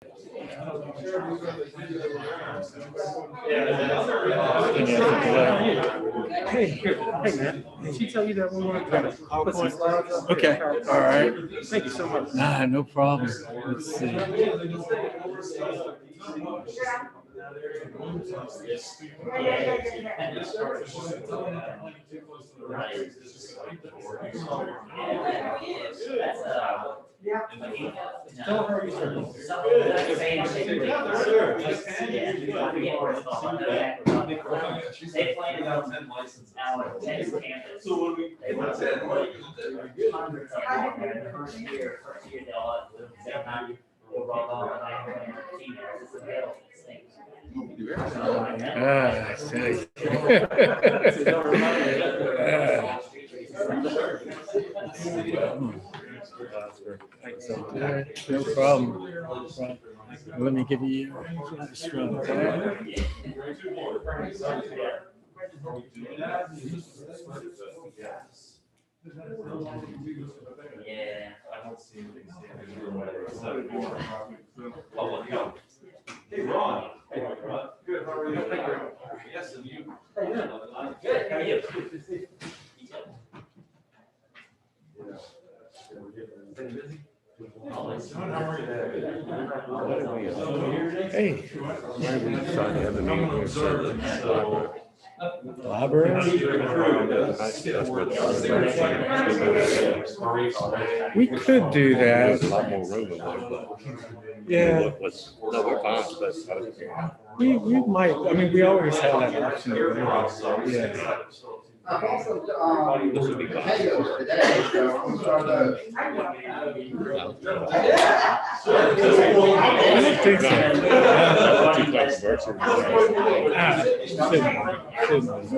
Hey, man. Did she tell you that we wanted to put some slides up? Okay, all right. Thank you so much. Nah, no problem. Let's see. They planted out 10 licenses. Now, 10 campus. So when we. Hundreds of them in the first year they'll all live at the same time. They'll roll off and I have females. It's a male thing. I see. No problem. Let me give you a strong card. Yeah, I don't see anything Hey, Ron. Hey, Ron. Good, how are you? Yes, and you? Good, how are you? Hey. Library? We could do that. A lot more room in there, but Yeah. no, we're fine, but We might, I mean, we always have that option. Yeah. this would be fine. I don't think so. Too controversial. Shouldn't.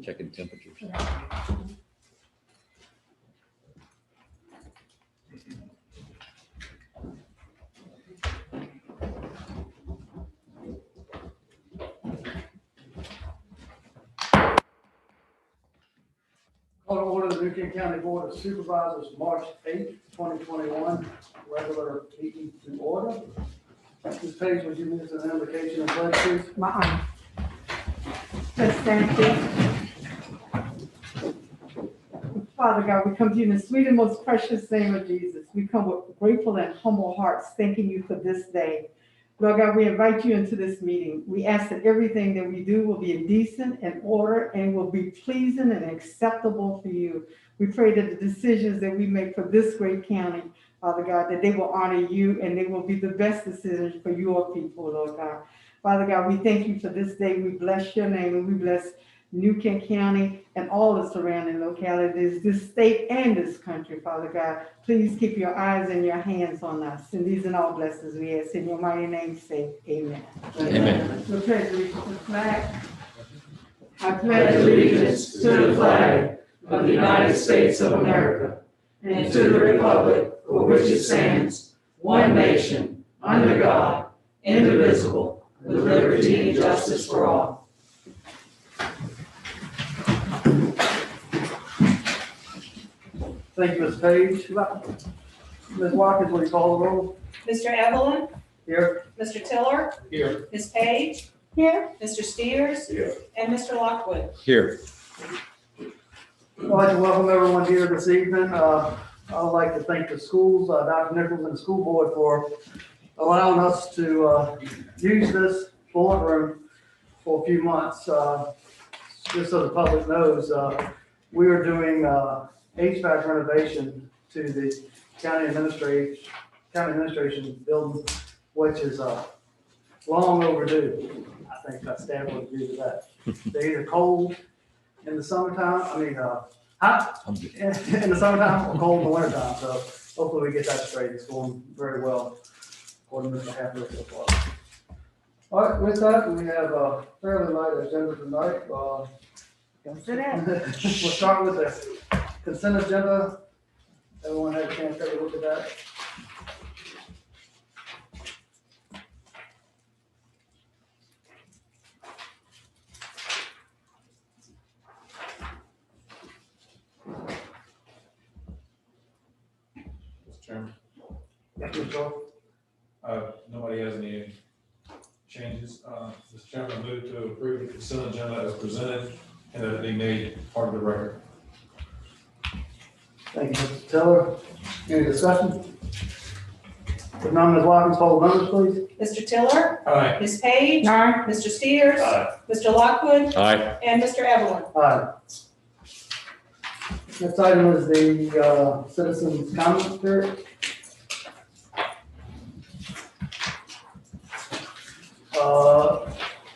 checking temperatures. Call to order the Kent County Board of Supervisors, March 8th, 2021, regular meeting to order. Ms. Page, would you move to the invocation and pledge, please? My honor. Let's stand, please. Father God, we come to you in the sweet and most precious name of Jesus. We come with grateful and humble hearts, thanking you for this day. Lord God, we invite you into this meeting. We ask that everything that we do will be decent and order and will be pleasing and acceptable for you. We pray that the decisions that we make for this great county, Father God, that they will honor you and they will be the best decisions for your people, Lord God. Father God, we thank you for this day. We bless your name and we bless New Kent County and all the surrounding localities, this state and this country, Father God. Please keep your eyes and your hands on us. And these and all blessings we ask in your mighty name, say amen. Amen. The pledge allegiance to the flag. I pledge allegiance to the flag of the United States of America and to the republic for which it stands, one nation, under God, indivisible, with liberty and justice for all. Thank you, Ms. Page. Ms. Watkins, will you call the roll? Mr. Evelyn, Here. Mr. Tiller, Here. Ms. Page, Here. Mr. Steers, Here. and Mr. Lockwood. Here. I'd like to welcome everyone here this evening. I would like to thank the schools, Dr. Nichols and the school board for allowing us to use this boardroom for a few months. Just so the public knows, we are doing HVAC renovation to the county administration building, which is long overdue. I think staff would agree with that. They're either cold in the summertime, hot in the summertime or cold in the wintertime. So hopefully we get that straight. It's going very well according to Mr. Haffner so far. All right, with that, we have a fairly light agenda tonight. Don't say that. We'll start with the consent agenda. Everyone had a chance to take a look at that. Mr. Chairman, Mr. Shaw? nobody has any changes. Mr. Chairman, I move to approve the consent agenda as presented and that it be made part of the record. Thank you, Mr. Tiller. Any discussion? If none, Ms. Watkins, call the numbers, please. Mr. Tiller, Aye. Ms. Page, Aye. Mr. Steers, Aye. Mr. Lockwood, Aye. and Mr. Evelyn. Aye. Next item is the citizens' comment period.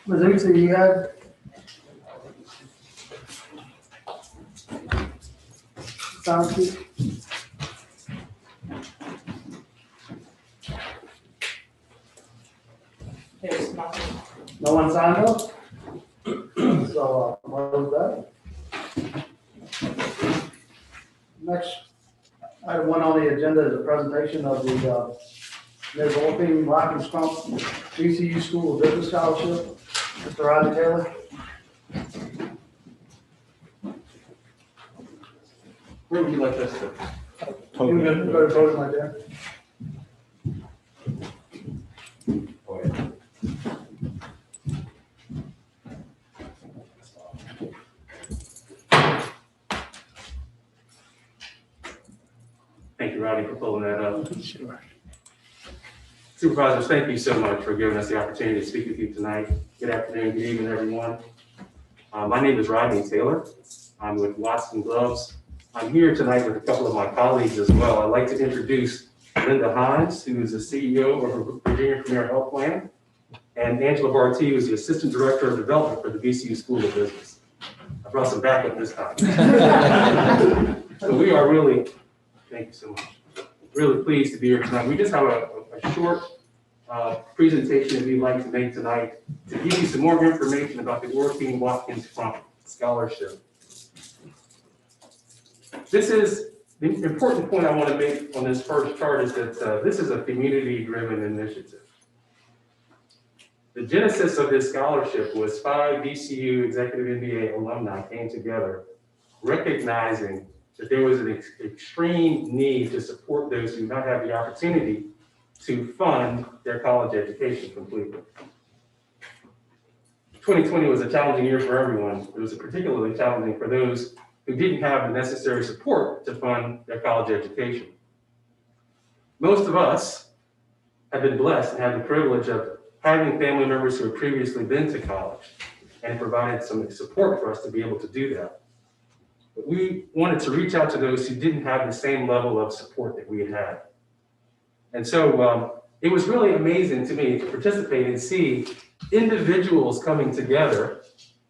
Ms. Uzi, you had? Sound sheet? There's nothing. No one signed up? So, what was that? Next, item one on the agenda is a presentation of the Ms. Orping Rock and Crump VCU School of Business Scholarship. Mr. Rodney Taylor. Where would you like us to? You can go to voting right there. Thank you, Rodney, for pulling that up. Sure. Supervisors, thank you so much for giving us the opportunity to speak with you tonight. Good afternoon, good evening, everyone. My name is Rodney Taylor. I'm with Watson Gloves. I'm here tonight with a couple of my colleagues as well. I'd like to introduce Linda Hines, who is the CEO of Virginia Premier Health Plan, and Angela Barty, who is the Assistant Director of Development for the VCU School of Business. I brought some backup this time. So we are really, thank you so much, really pleased to be here tonight. We just have a short presentation that we'd like to make tonight to give you some more information about the Orping Watkins Crump scholarship. This is the important point I want to make on this first chart is that this is a community-driven initiative. The genesis of this scholarship was 5 VCU Executive MBA alumni came together, recognizing that there was an extreme need to support those who do not have the opportunity to fund their college education completely. 2020 was a challenging year for everyone. It was particularly challenging for those who didn't have the necessary support to fund their college education. Most of us have been blessed and had the privilege of having family members who had previously been to college and provided some support for us to be able to do that. But we wanted to reach out to those who didn't have the same level of support that we had had. And so it was really amazing to me to participate and see individuals coming together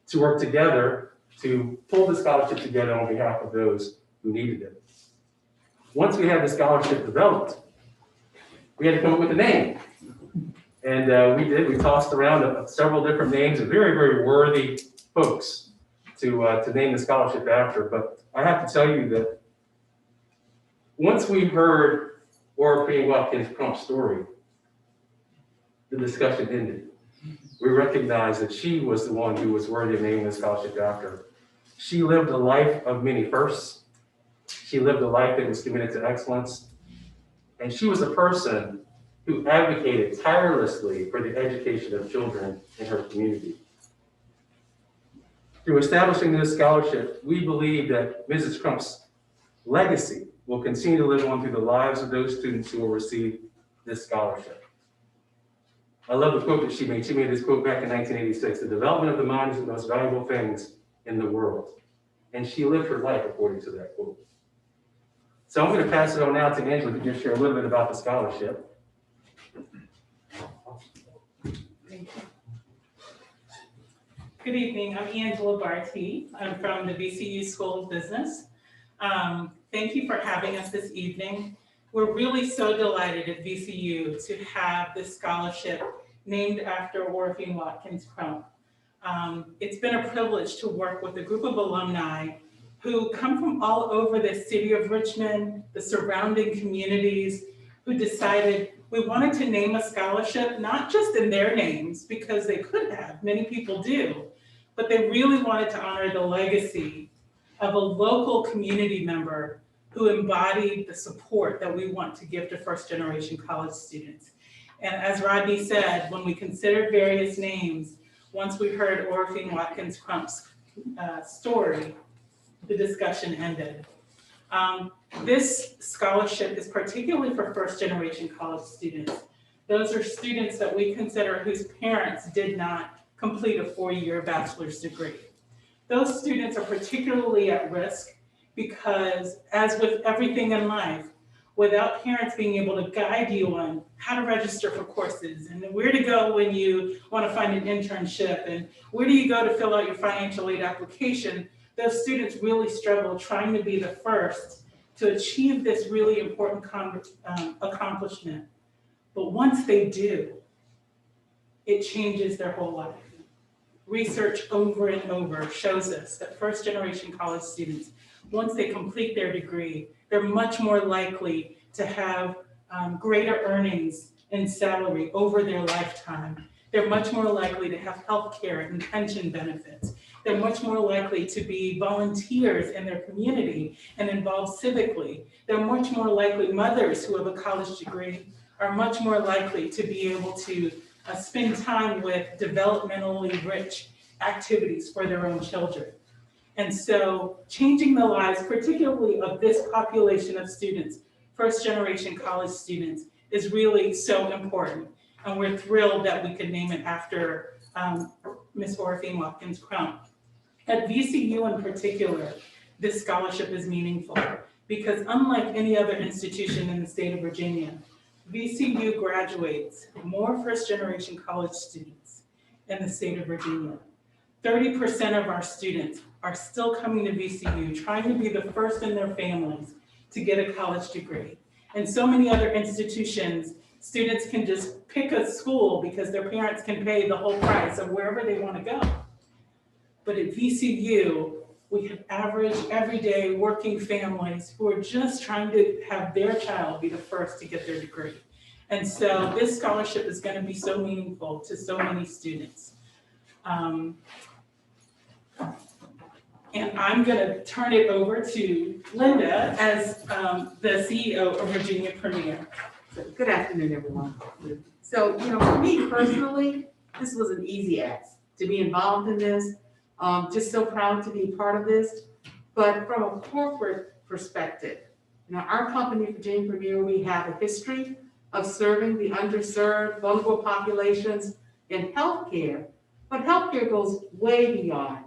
to work together to pull the scholarship together on behalf of those who needed it. Once we had the scholarship developed, we had to come up with a name. And we did. We tossed around several different names of very, very worthy folks to name the scholarship after. But I have to tell you that once we heard Orphan Watkins Crump's story, the discussion ended. We recognized that she was the one who was worthy of naming the scholarship after. She lived a life of many firsts. She lived a life that was committed to excellence. And she was a person who advocated tirelessly for the education of children in her community. Through establishing this scholarship, we believe that Mrs. Crump's legacy will continue to live on through the lives of those students who will receive this scholarship. I love the quote that she made. She made this quote back in 1986, "The development of the mind is the most valuable things in the world." And she lived her life according to that quote. So I'm going to pass it on now to Angela to just share a little bit about the scholarship. Good evening, I'm Angela Barty. I'm from the VCU School of Business. Thank you for having us this evening. We're really so delighted at VCU to have this scholarship named after Orphan Watkins Crump. It's been a privilege to work with a group of alumni who come from all over the city of Richmond, the surrounding communities, who decided we wanted to name a scholarship, not just in their names, because they could have, many people do, but they really wanted to honor the legacy of a local community member who embodied the support that we want to give to first-generation college students. And as Rodney said, when we considered various names, once we heard Orphan Watkins Crump's story, the discussion ended. This scholarship is particularly for first-generation college students. Those are students that we consider whose parents did not complete a 4-year bachelor's degree. Those students are particularly at risk because, as with everything in life, without parents being able to guide you on how to register for courses and where to go when you want to find an internship and where do you go to fill out your financial aid application, those students really struggle trying to be the first to achieve this really important accomplishment. But once they do, it changes their whole life. Research over and over shows us that first-generation college students, once they complete their degree, they're much more likely to have greater earnings and salary over their lifetime. They're much more likely to have health care and pension benefits. They're much more likely to be volunteers in their community and involved civically. They're much more likely, mothers who have a college degree are much more likely to be able to spend time with developmentally rich activities for their own children. And so changing the lives, particularly of this population of students, first-generation college students, is really so important. And we're thrilled that we could name it after Ms. Orphan Watkins Crump. At VCU in particular, this scholarship is meaningful because unlike any other institution in the state of Virginia, VCU graduates more first-generation college students in the state of Virginia. 30% of our students are still coming to VCU, trying to be the first in their families to get a college degree. In so many other institutions, students can just pick a school because their parents can pay the whole price of wherever they want to go. But at VCU, we have average, everyday working families who are just trying to have their child be the first to get their degree. And so this scholarship is going to be so meaningful to so many students. And I'm going to turn it over to Linda as the CEO of Virginia Premier. Good afternoon, everyone. So, for me personally, this was an easy ask to be involved in this. Just so proud to be part of this. But from a corporate perspective, our company, Virginia Premier, we have a history of serving the underserved, vulnerable populations in healthcare. But healthcare goes way beyond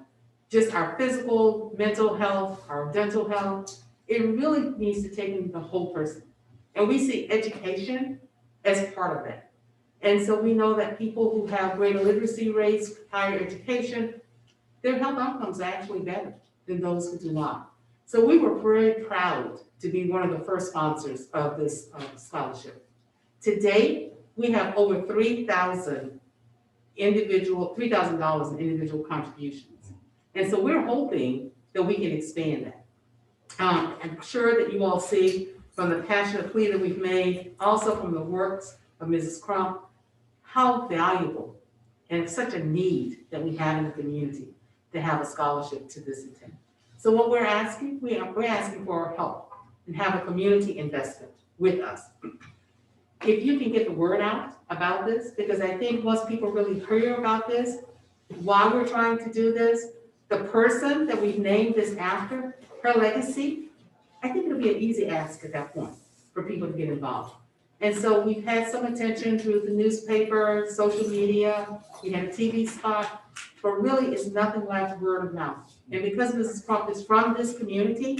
just our physical, mental health, our dental health. It really needs to take in the whole person. And we see education as part of that. And so we know that people who have greater literacy rates, higher education, their health outcomes are actually better than those who do not. So we were very proud to be one of the first sponsors of this scholarship. To date, we have over $3,000 in individual contributions. And so we're hoping that we can expand that. I'm sure that you all see from the passionate plea that we've made, also from the works of Mrs. Crump, how valuable and such a need that we have in the community to have a scholarship to this intent. So what we're asking, we're asking for help and have a community investment with us. If you can get the word out about this, because I think once people really hear about this, why we're trying to do this, the person that we've named this after, her legacy, I think it'll be an easy ask at that point for people to get involved. And so we've had some attention through the newspaper, social media, we had a TV spot, but really it's nothing like word of mouth. And because Mrs. Crump is from this community,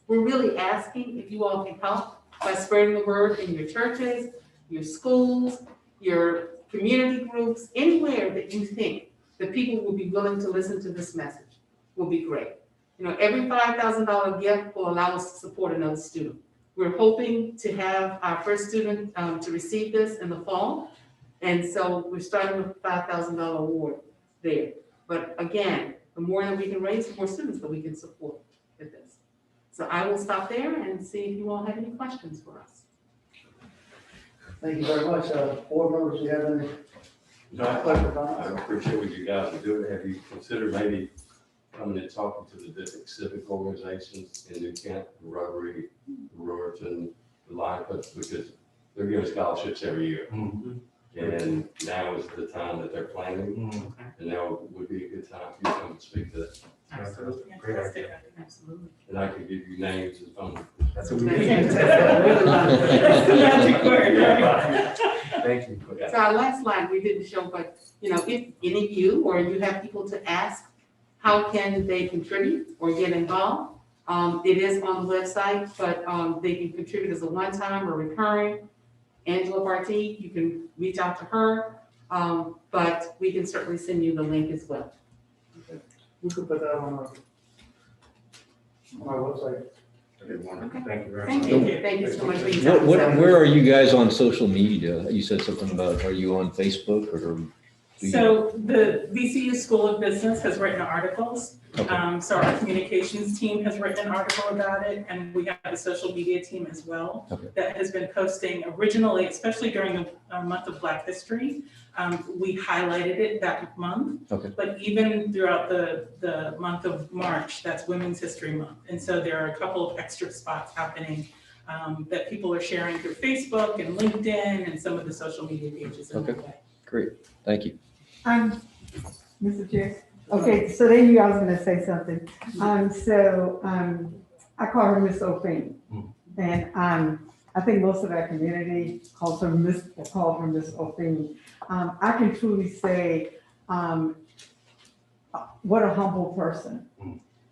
we're really asking if you all can help by spreading the word in your churches, your schools, your community groups, anywhere that you think that people will be willing to listen to this message will be great. Every $5,000 gift will allow us to support another student. We're hoping to have our first student to receive this in the fall. And so we're starting with a $5,000 award there. But again, the more that we can raise, the more students that we can support with this. So I will stop there and see if you all have any questions for us. Thank you very much. Board members, do you have any? No, I appreciate what you guys are doing. Have you considered maybe coming and talking to the different civic organizations in New Kent, the Rotary, the Ruritan, the Lion Club, because they're giving scholarships every year. Mhm. And now is the time that they're planning, and now would be a good time for you to come and speak to that. Absolutely. Great idea. Absolutely. And I can give you names and phone numbers. That's what we That's need. That's the magic word, right? Thank you. So our last slide, we didn't show, but if any of you or you have people to ask, how can they contribute or get involved? It is on the website, but they can contribute as a one-time or recurring. Angela Barty, you can reach out to her, but we can certainly send you the link as well. We could put that on our website. Okay. Thank you very Thank much. you. Thank you so much for your time. Where are you guys on social media? You said something about, are you on Facebook or? do you- So the VCU School of Business has written articles. Okay. So our communications team has written an article about it, and we have a social media team as well Okay. that has been posting originally, especially during the month of Black History. We highlighted it that month. Okay. But even throughout the month of March, that's Women's History Month. And so there are a couple of extra spots happening that people are sharing through Facebook and LinkedIn and some of the social media pages in that way. Great, thank you. Mr. Chair. Okay, so they knew I was gonna say something. I call her Miss O'Feen. And I think most of our community calls her Miss O'Feen. I can truly say, what a humble person.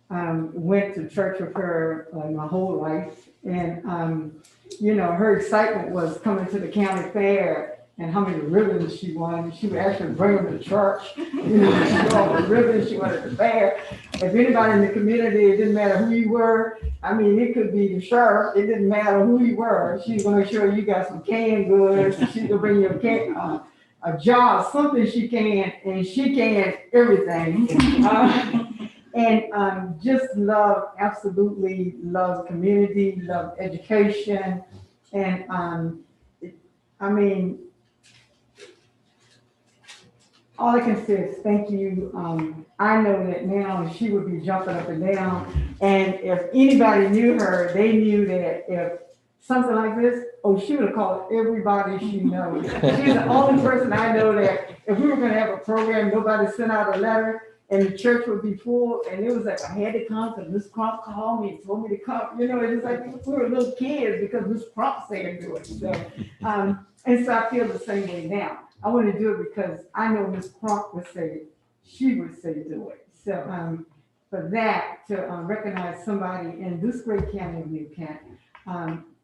Went to church with her my whole life. And, her excitement was coming to the county fair and how many ribbons she won. She would actually bring them to church. She got all the ribbons she wanted to bear. If anybody in the community, it didn't matter who you were. I mean, it could be the sheriff. It didn't matter who you were. She's gonna make sure you got some canned goods. She's gonna bring you a jar, something she can, and she can everything. And just absolutely love community, love education. And I mean, all I can say is thank you. I know that now she would be jumping up and down. And if anybody knew her, they knew that if something like this, oh, she would have called everybody she knows. She's the only person I know that if we were gonna have a program, nobody sent out a letter and the church would be full, and it was like, I had to come because Miss Crump called me and told me to come. You know, it was like we were little kids because Miss Crump said to do it. So, and so I feel the same way now. I want to do it because I know Miss Crump would say, she would say do it. So, for that, to recognize somebody in this great county of New Kent,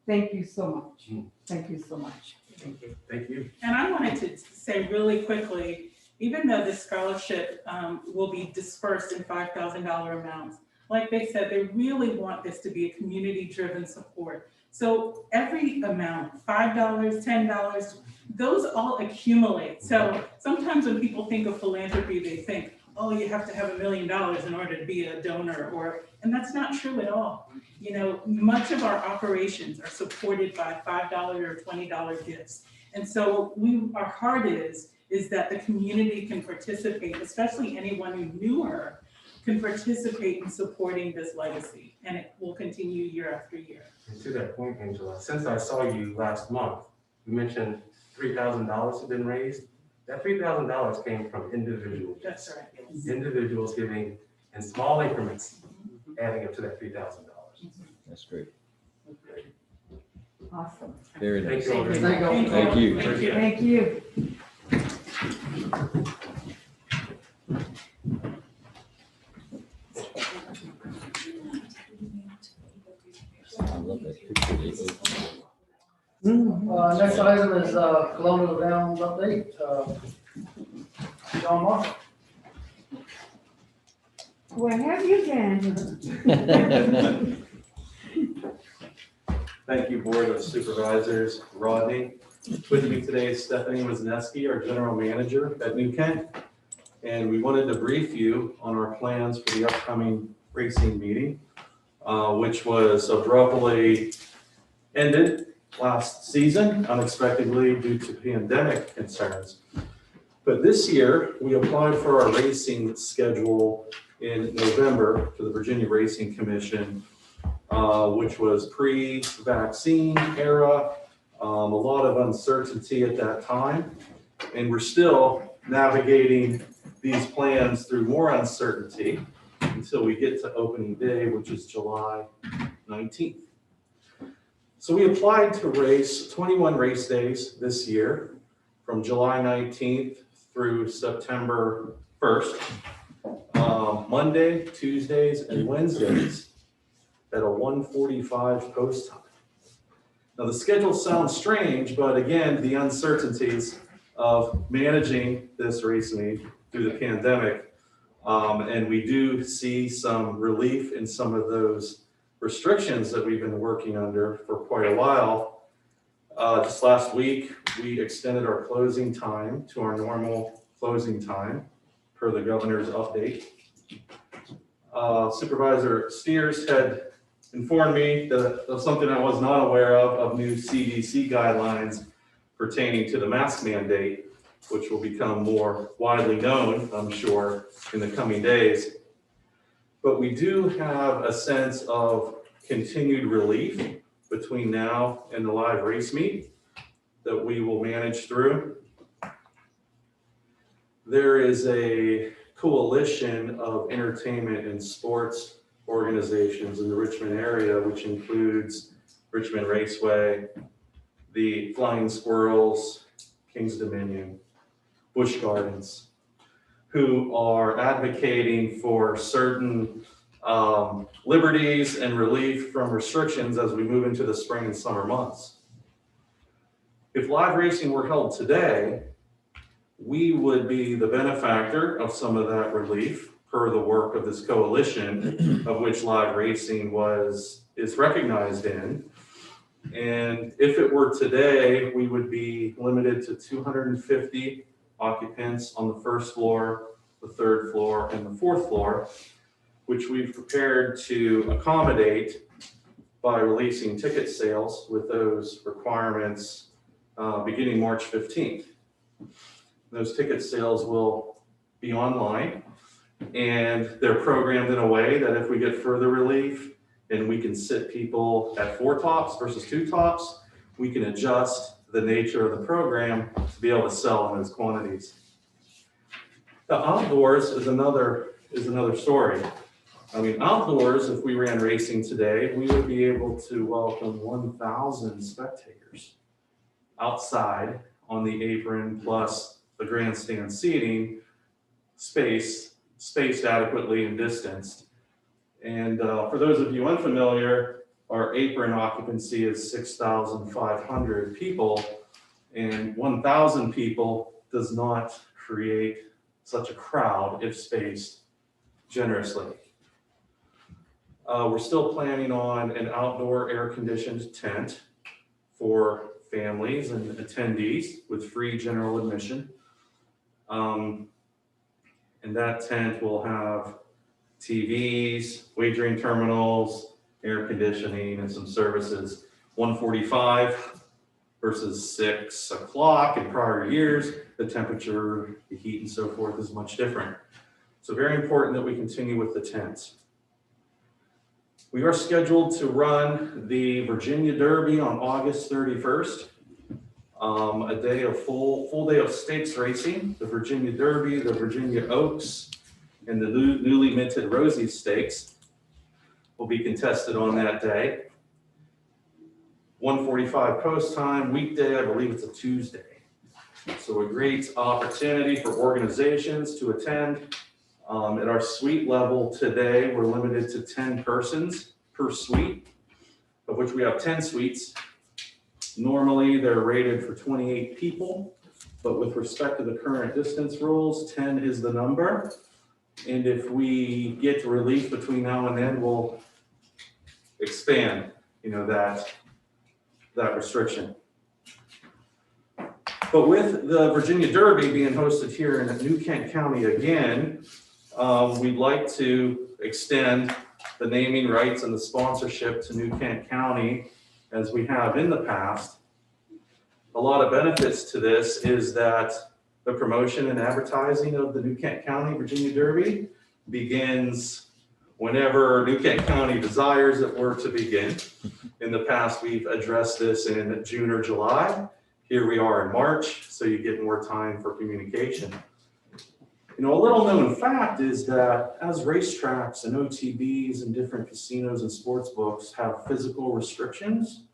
thank you so much. Thank you so much. Thank you. Thank you. And I wanted to say really quickly, even though the scholarship will be dispersed in $5,000 amounts, like they said, they really want this to be a community-driven support. So every amount, $5, $10, those all accumulate. So sometimes when people think of philanthropy, they think, oh, you have to have $1 million in order to be a donor, and that's not true at all. You know, much of our operations are supported by $5 or $20 gifts. And so our heart is that the community can participate, especially anyone who knew her, can participate in supporting this legacy, and it will continue year after year. And to that point, Angela, since I saw you last month, you mentioned $3,000 had been raised. That $3,000 came from individuals. That's right. Yes. Individuals giving in small increments, adding up to that $3,000. That's great. Awesome. Very nice. Thank you. Thank you. Thank you. I love that picture they opened. Next item is Colonial Downs update. John Mark. Where have you been? Thank you, Board of Supervisors. Rodney. With me today is Stephanie Wisniewski, our General Manager at New Kent. And we wanted to brief you on our plans for the upcoming racing meeting, which was abruptly ended last season unexpectedly due to pandemic concerns. But this year, we applied for our racing schedule in November to the Virginia Racing Commission, which was pre-vaccine era, a lot of uncertainty at that time. And we're still navigating these plans through more uncertainty until we get to opening day, which is July 19th. So we applied to race 21 race days this year from July 19th through September 1st, Monday, Tuesdays, and Wednesdays at a 1:45 post time. Now the schedule sounds strange, but again, the uncertainties of managing this race meet through the pandemic, and we do see some relief in some of those restrictions that we've been working under for quite a while. Just last week, we extended our closing time to our normal closing time per the governor's update. Supervisor Steers had informed me of something I was not aware of new CDC guidelines pertaining to the mask mandate, which will become more widely known, I'm sure, in the coming days. But we do have a sense of continued relief between now and the live race meet that we will manage through. There is a coalition of entertainment and sports organizations in the Richmond area, which includes Richmond Raceway, the Flying Squirrels, King's Dominion, Busch Gardens, who are advocating for certain liberties and relief from restrictions as we move into the spring and summer months. If live racing were held today, we would be the benefactor of some of that relief per the work of this coalition of which live racing is recognized in. And if it were today, we would be limited to 250 occupants on the first floor, the third floor, and the fourth floor, which we've prepared to accommodate by releasing ticket sales with those requirements beginning March 15th. Those ticket sales will be online, and they're programmed in a way that if we get further relief and we can sit people at 4 tops versus 2 tops, we can adjust the nature of the program to be able to sell in those quantities. The outdoors is another story. I mean, outdoors, if we ran racing today, we would be able to welcome 1,000 spectators outside on the apron plus the grandstand seating, spaced adequately and distanced. And for those of you unfamiliar, our apron occupancy is 6,500 people, and 1,000 people does not create such a crowd if spaced generously. We're still planning on an outdoor air-conditioned tent for families and attendees with free general admission. And that tent will have TVs, wagering terminals, air conditioning, and some services. 1:45 versus 6 o'clock in prior years, the temperature, the heat, and so forth is much different. So very important that we continue with the tents. We are scheduled to run the Virginia Derby on August 31st. A day of full day of stakes racing, the Virginia Derby, the Virginia Oaks, and the newly minted Rosie Stakes will be contested on that day. 1:45 post time, weekday, I believe it's a Tuesday. So a great opportunity for organizations to attend. At our suite level today, we're limited to 10 persons per suite, of which we have 10 suites. Normally, they're rated for 28 people, but with respect to the current distance rules, 10 is the number. And if we get relief between now and then, we'll expand, that restriction. But with the Virginia Derby being hosted here in New Kent County again, we'd like to extend the naming rights and the sponsorship to New Kent County as we have in the past. A lot of benefits to this is that the promotion and advertising of the New Kent County Virginia Derby begins whenever New Kent County desires it were to begin. In the past, we've addressed this in June or July. Here we are in March, so you get more time for communication. A little known fact is that as racetracks and OTBs and different casinos and sports books have physical restrictions,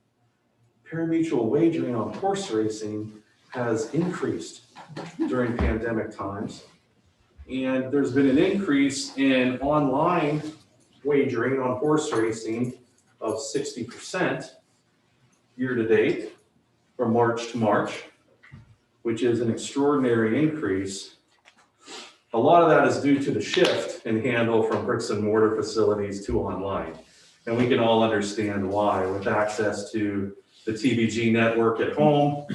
pari-mutuel wagering on horse racing has increased during pandemic times. And there's been an increase in online wagering on horse racing of 60% year to date from March to March, which is an extraordinary increase. A lot of that is due to the shift in handle from bricks and mortar facilities to online. And we can all understand why, with access to the TVG network at home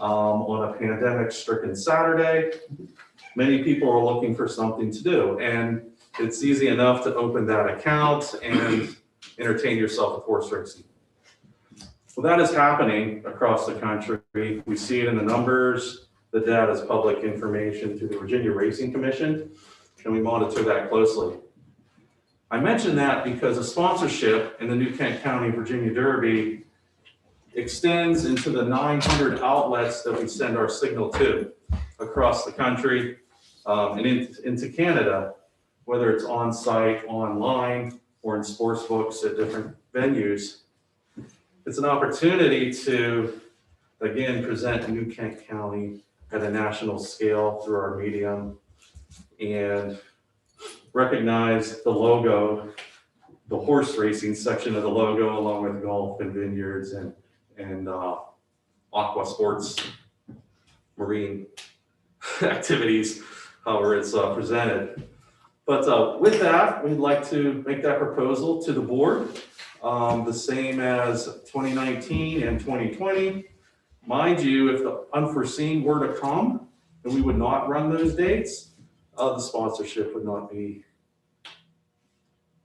on a pandemic-stricken Saturday, many people are looking for something to do. And it's easy enough to open that account and entertain yourself with horse racing. Well, that is happening across the country. We see it in the numbers. The data is public information to the Virginia Racing Commission, and we monitor that closely. I mention that because a sponsorship in the New Kent County Virginia Derby extends into the 900 outlets that we send our signal to across the country and into Canada, whether it's on-site, online, or in sports books at different venues. It's an opportunity to, again, present New Kent County at a national scale through our medium and recognize the logo, the horse racing section of the logo, along with golf and vineyards and aqua sports, marine activities, however it's presented. But with that, we'd like to make that proposal to the board, the same as 2019 and 2020. Mind you, if the unforeseen were to come and we would not run those dates, the sponsorship would not be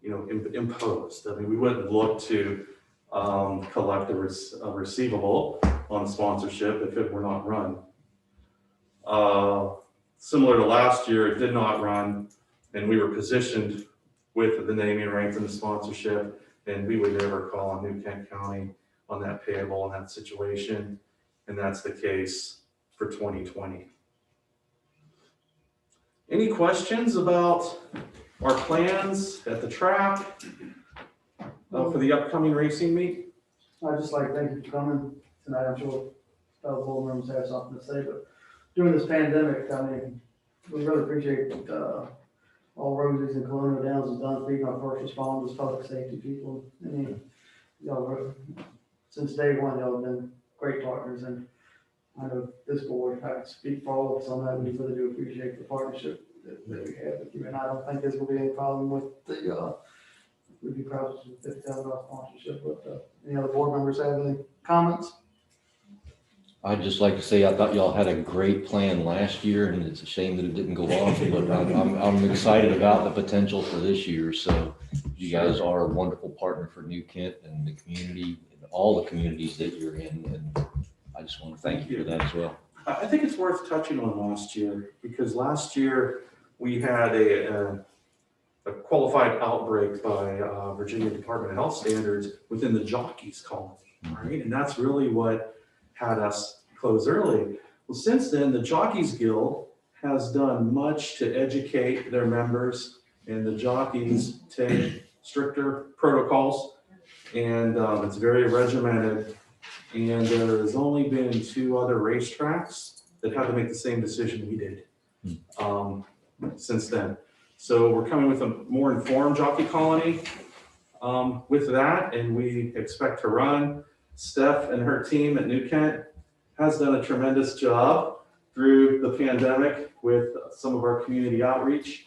imposed. I mean, we wouldn't look to collect a receivable on sponsorship if it were not run. Similar to last year, it did not run, and we were positioned with the naming rights and the sponsorship, and we would never call on New Kent County on that payable in that situation, and that's the case for 2020. Any questions about our plans at the track for the upcoming racing meet? I'd just like to thank you for coming tonight. I'm sure fellow board members have something to say, but during this pandemic, I mean, we really appreciate all Rosie's and Colonial Downs has done, feeding our first responders, public safety people. I mean, y'all, since day one, y'all have been great partners, and I know this board, I speak for all of us on that. We really do appreciate the partnership that we have with you, and I don't think there's gonna be any problem with the, we'd be proud of the $50,000 sponsorship. But any other board members have any comments? I'd just like to say, I thought y'all had a great plan last year, and it's a shame that it didn't go off, but I'm excited about the potential for this year. So you guys are a wonderful partner for New Kent and the community, and all the communities that you're in, and I just want to thank you for that as well. I think it's worth touching on last year, because last year we had a qualified outbreak by Virginia Department of Health Standards within the jockeys colony, right? And that's really what had us close early. Well, since then, the Jockeys Guild has done much to educate their members, and the jockeys take stricter protocols, and it's very regimented. And there has only been 2 other racetracks that had to make the same decision we did since then. So we're coming with a more informed jockey colony with that, and we expect to run. Steph and her team at New Kent has done a tremendous job through the pandemic with some of our community outreach.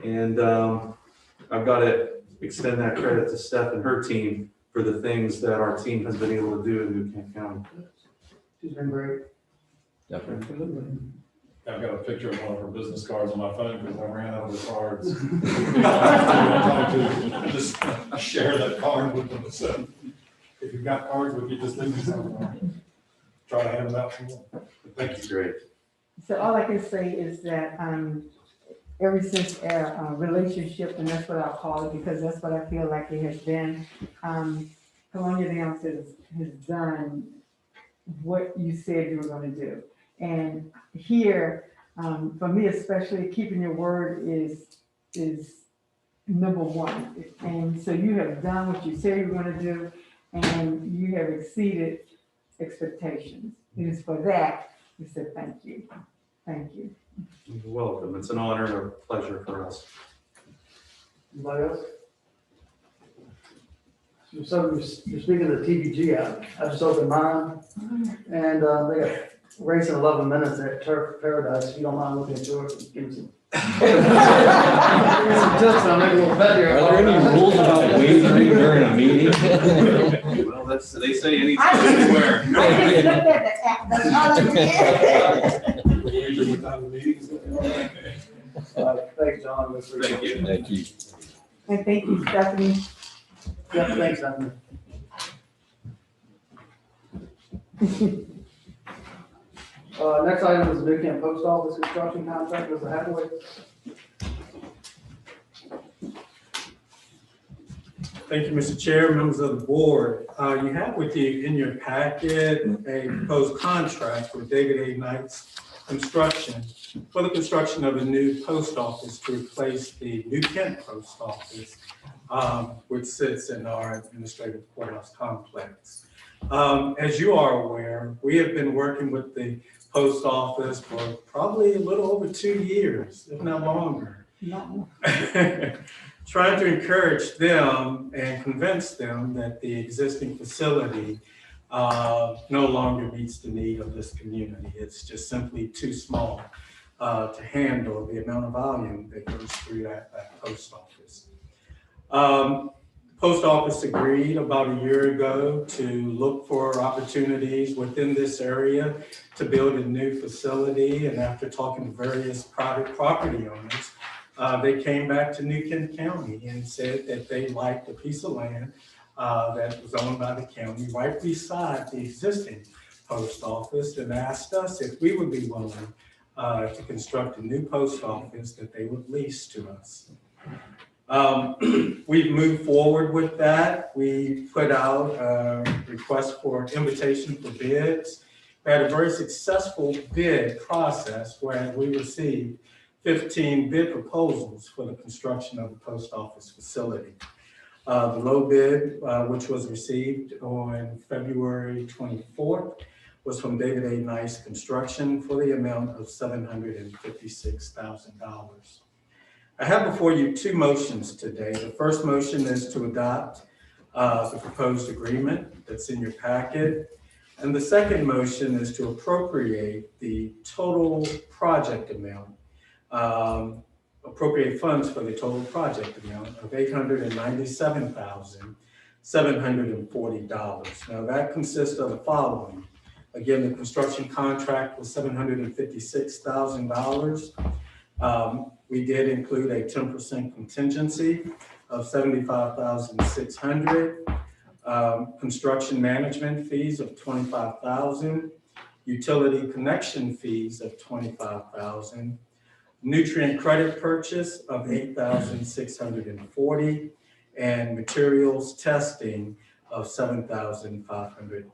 And I've got to extend that credit to Steph and her team for the things that our team has been able to do in New Kent County. She's been great. Definitely. I've got a picture of one of her business cards on my phone because I ran out of the cards. to just share that card with them. So if you've got cards with you, just leave me some. Try to hand them out to them. Thank you. Great. So all I can say is that ever since our relationship, and that's what I'll call it, because that's what I feel like it has been, Colonial Downs has done what you said you were going to do. And here, for me especially, keeping your word is number one. And so you have done what you said you were going to do, and you have exceeded expectations. It is for that we said thank you. Thank you. You're welcome. It's an honor and a pleasure for us. Anybody else? So you're speaking of the TVG app. I just opened mine, and they got racing 11 minutes at Turf Paradise. If you don't mind looking at yours, give me some. Some tips on making a little bet here. Are there any rules about wagering during a meeting? Well, they say anytime, anywhere. I just looked at the app. That's all I did. Thanks, John. Thank you. Thank you. And thank you, Stephanie. Yeah, thanks, Stephanie. Next item is the New Kent Post Office construction contract. Mr. Hathaway. Thank you, Mr. Chair, members of the board. You have with you in your packet a proposed contract with David A. Knight's Construction for the construction of a new post office to replace the New Kent Post Office, which sits in our administrative courthouse complex. As you are aware, we have been working with the post office for probably a little over 2 years, if not longer. No. Trying to encourage them and convince them that the existing facility no longer meets the need of this community. It's just simply too small to handle the amount of volume that goes through that post office. Post office agreed about a year ago to look for opportunities within this area to build a new facility, and after talking to various private property owners, They came back to New Kent County and said that they liked a piece of land that was owned by the county right beside the existing post office, and asked us if we would be willing to construct a new post office that they would lease to us. We've moved forward with that. We put out a request for invitation for bids. We had a very successful bid process where we received 15 bid proposals for the construction of the post office facility. The low bid, which was received on February 24th, was from David A. Nice Construction for the amount of $756,000. I have before you two motions today. The first motion is to adopt the proposed agreement that's in your packet. And the second motion is to appropriate the total project amount, appropriate funds for the total project amount of $897,740. Now that consists of the following. Again, the construction contract was $756,000. We did include a 10% contingency of $75,600, construction management fees of $25,000, utility connection fees of $25,000, nutrient credit purchase of $8,640, and materials testing of $7,500.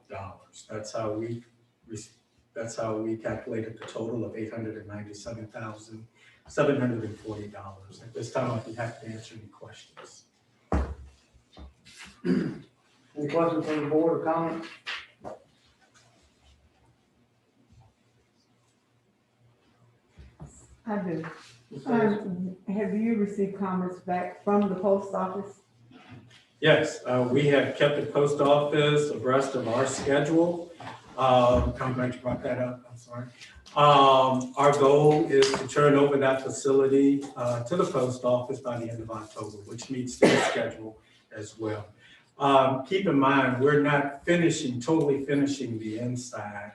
That's how we calculated the total of $897,740. At this time, I'd be happy to answer any questions. Any questions from the board or comments? I do. Have you received comments back from the post office? Yes, we have kept the post office abreast of our schedule. I'm glad you brought that up, I'm sorry. Our goal is to turn over that facility to the post office by the end of October, which meets their schedule as well. Keep in mind, we're not totally finishing the inside,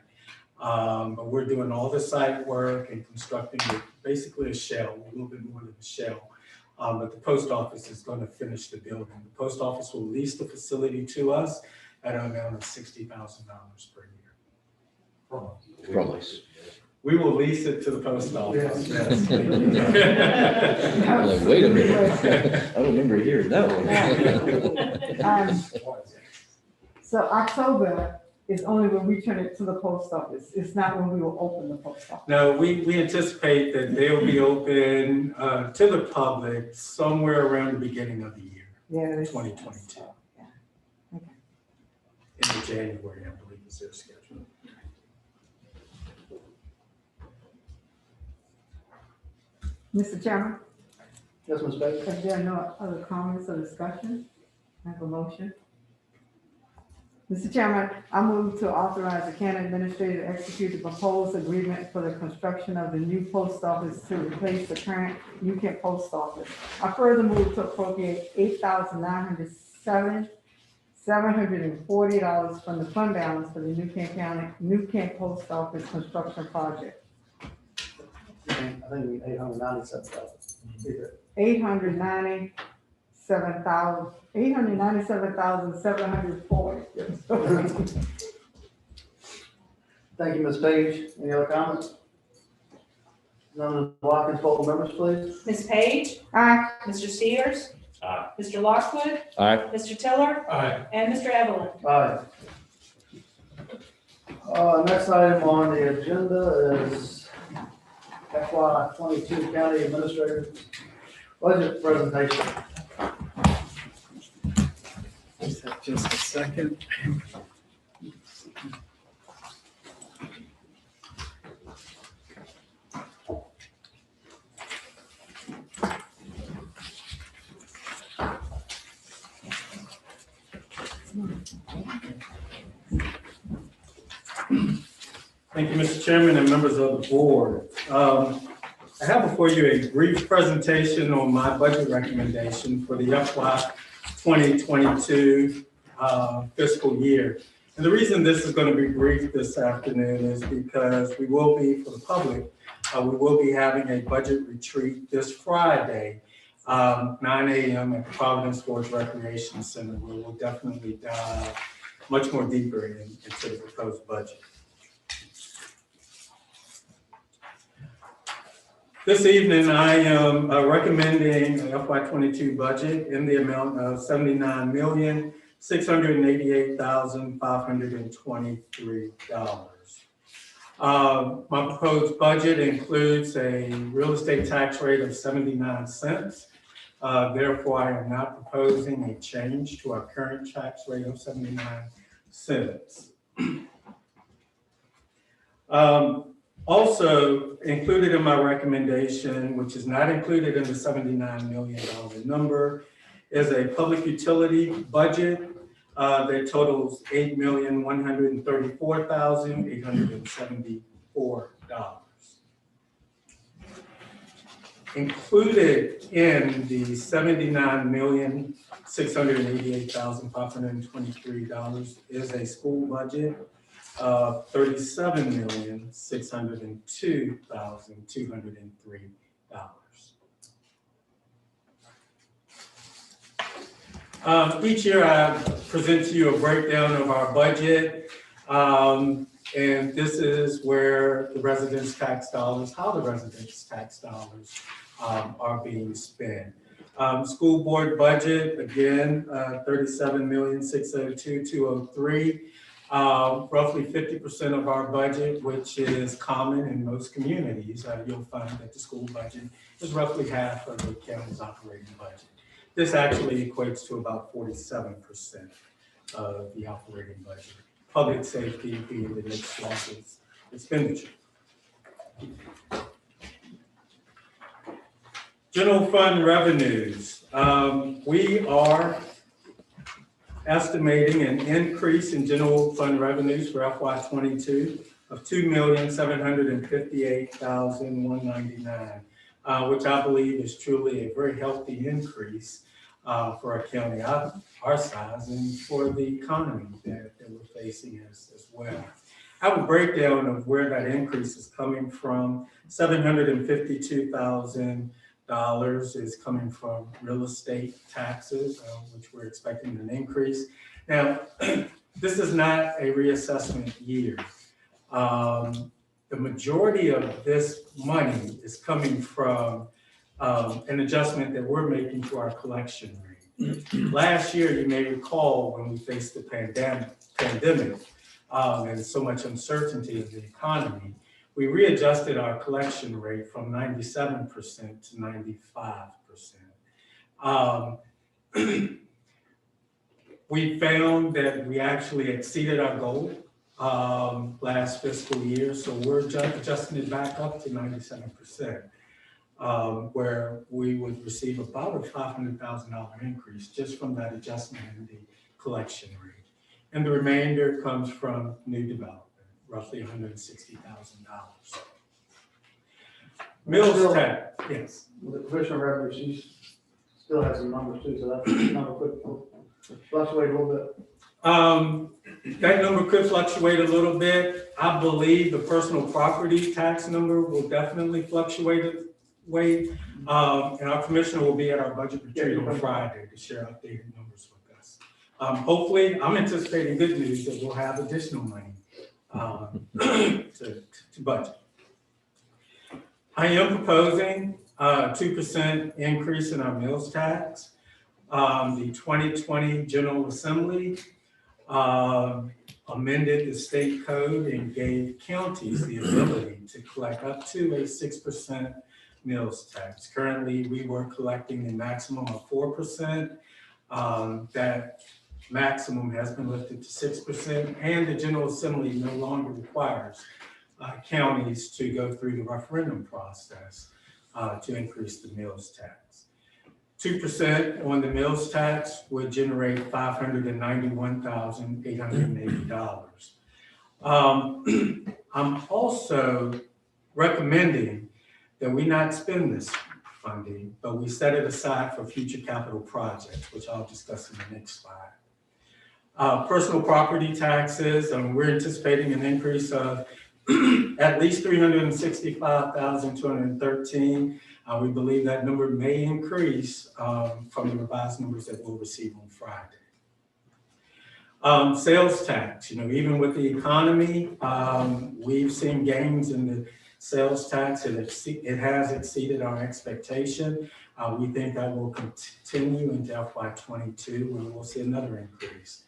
but we're doing all the site work and constructing basically a shell, a little bit more than a shell. But the post office is going to finish the building. The post office will lease the facility to us at an amount of $60,000 per year. Promise. We will lease it to the post office. Yes. I'm like, wait a minute. I don't remember hearing that one. So October is only when we turn it to the post office. It's not when we will open the post office. No, we anticipate that they'll be open to the public somewhere around the beginning of the year, 2022. Yeah. Okay. In January, I believe is their schedule. Mr. Chairman, Yes, Ms. Baker. if there are no other comments or discussion, I have a motion. Mr. Chairman, I move to authorize the county administrator to execute the proposed agreement for the construction of the new post office to replace the current New Kent post office. I further move to appropriate $8,907,740 from the fund balance for the New Kent post office construction project. I think we need $897,000. $897,740. Thank you, Ms. Page. Any other comments? None of the Watkins poll members, please. Ms. Page? Aye. Mr. Steers? Aye. Mr. Lockwood? Aye. Mr. Tiller? Aye. And Mr. Evelyn? Aye. Next item on the agenda is FY 22 County Administrator Budget Presentation. Just a second. Thank you, Mr. Chairman and members of the board. I have before you a brief presentation on my budget recommendation for the FY 2022 fiscal year. And the reason this is going to be brief this afternoon is because we will be, for the public, we will be having a budget retreat this Friday, 9 a.m. at the Providence Forge Recreation Center, where we'll definitely dive much more deeper into the proposed budget. This evening, I am recommending an FY22 budget in the amount of $79,688,523. My proposed budget includes a real estate tax rate of 79 cents. Therefore, I am not proposing a change to our current tax rate of 79 cents. Also included in my recommendation, which is not included in the $79 million number, is a public utility budget that totals $8,134,874. Included in the $79,688,523 is a school budget of $37,602,203. Each year I present to you a breakdown of our budget, and this is where the residents' tax dollars, how the residents' tax dollars are being spent. School board budget, again, $37,602,203. Roughly 50% of our budget, which is common in most communities. You'll find that the school budget is roughly half of the county's operating budget. This actually equates to about 47% of the operating budget. Public safety being the next largest expenditure. General fund revenues. We are estimating an increase in general fund revenues for FY22 of $2,758,199, which I believe is truly a very healthy increase for a county our size and for the economy that we're facing as well. I have a breakdown of where that increase is coming from. $752,000 is coming from real estate taxes, which we're expecting an increase. Now, this is not a reassessment year. The majority of this money is coming from an adjustment that we're making to our collection rate. Last year, you may recall when we faced the pandemic and so much uncertainty in the economy, we readjusted our collection rate from 97% to 95%. We found that we actually exceeded our goal last fiscal year, so we're adjusting it back up to 97%, where we would receive about a $500,000 increase just from that adjustment in the collection rate. And the remainder comes from new development, roughly $160,000. Mills tax, yes. With the commissioner revenue, she still has some numbers too, so that number could fluctuate a little bit. That number could fluctuate a little bit. I believe the personal property tax number will definitely fluctuate. And our commissioner will be at our budget retreat on Friday to share updated numbers with us. Hopefully, I'm anticipating good news that we'll have additional money to budget. I am proposing a 2% increase in our mills tax. The 2020 General Assembly amended the state code and gave counties the ability to collect up to a 6% mills tax. Currently, we were collecting a maximum of 4%. That maximum has been lifted to 6%, and the General Assembly no longer requires counties to go through the referendum process to increase the mills tax. 2% on the mills tax would generate $591,880. I'm also recommending that we not spend this funding, but we set it aside for future capital projects, which I'll discuss in the next slide. Personal property taxes, we're anticipating an increase of at least 365,213. We believe that number may increase from the revised numbers that we'll receive on Friday. Sales tax, even with the economy, we've seen gains in the sales tax. It has exceeded our expectation. We think that will continue into FY22, when we'll see another increase.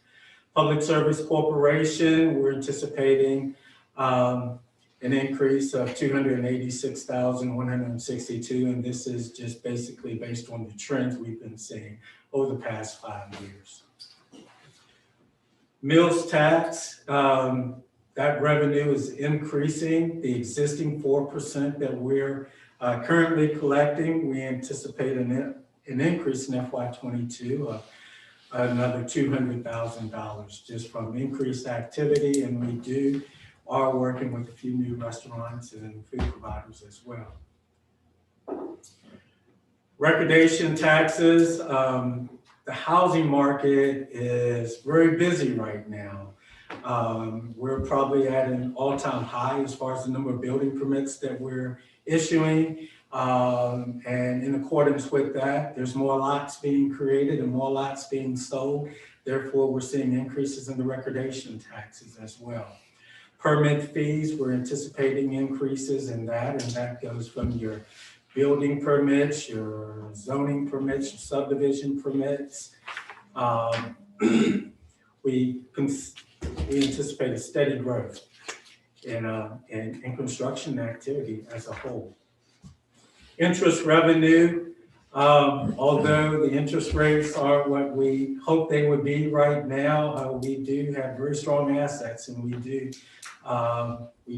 Public Service Corporation, we're anticipating an increase of 286,162, and this is just basically based on the trends we've been seeing over the past 5 years. Mills tax, that revenue is increasing. The existing 4% that we're currently collecting, we anticipate an increase in FY22 of another $200,000 just from increased activity, and we are working with a few new restaurants and food providers as well. Recordation taxes, the housing market is very busy right now. We're probably at an all-time high as far as the number of building permits that we're issuing. And in accordance with that, there's more lots being created and more lots being sold. Therefore, we're seeing increases in the recordation taxes as well. Permit fees, we're anticipating increases in that, and that goes from your building permits, your zoning permits, your subdivision permits. We anticipate a steady growth in construction activity as a whole. Interest revenue, although the interest rates are what we hope they would be right now, we do have very strong assets, and we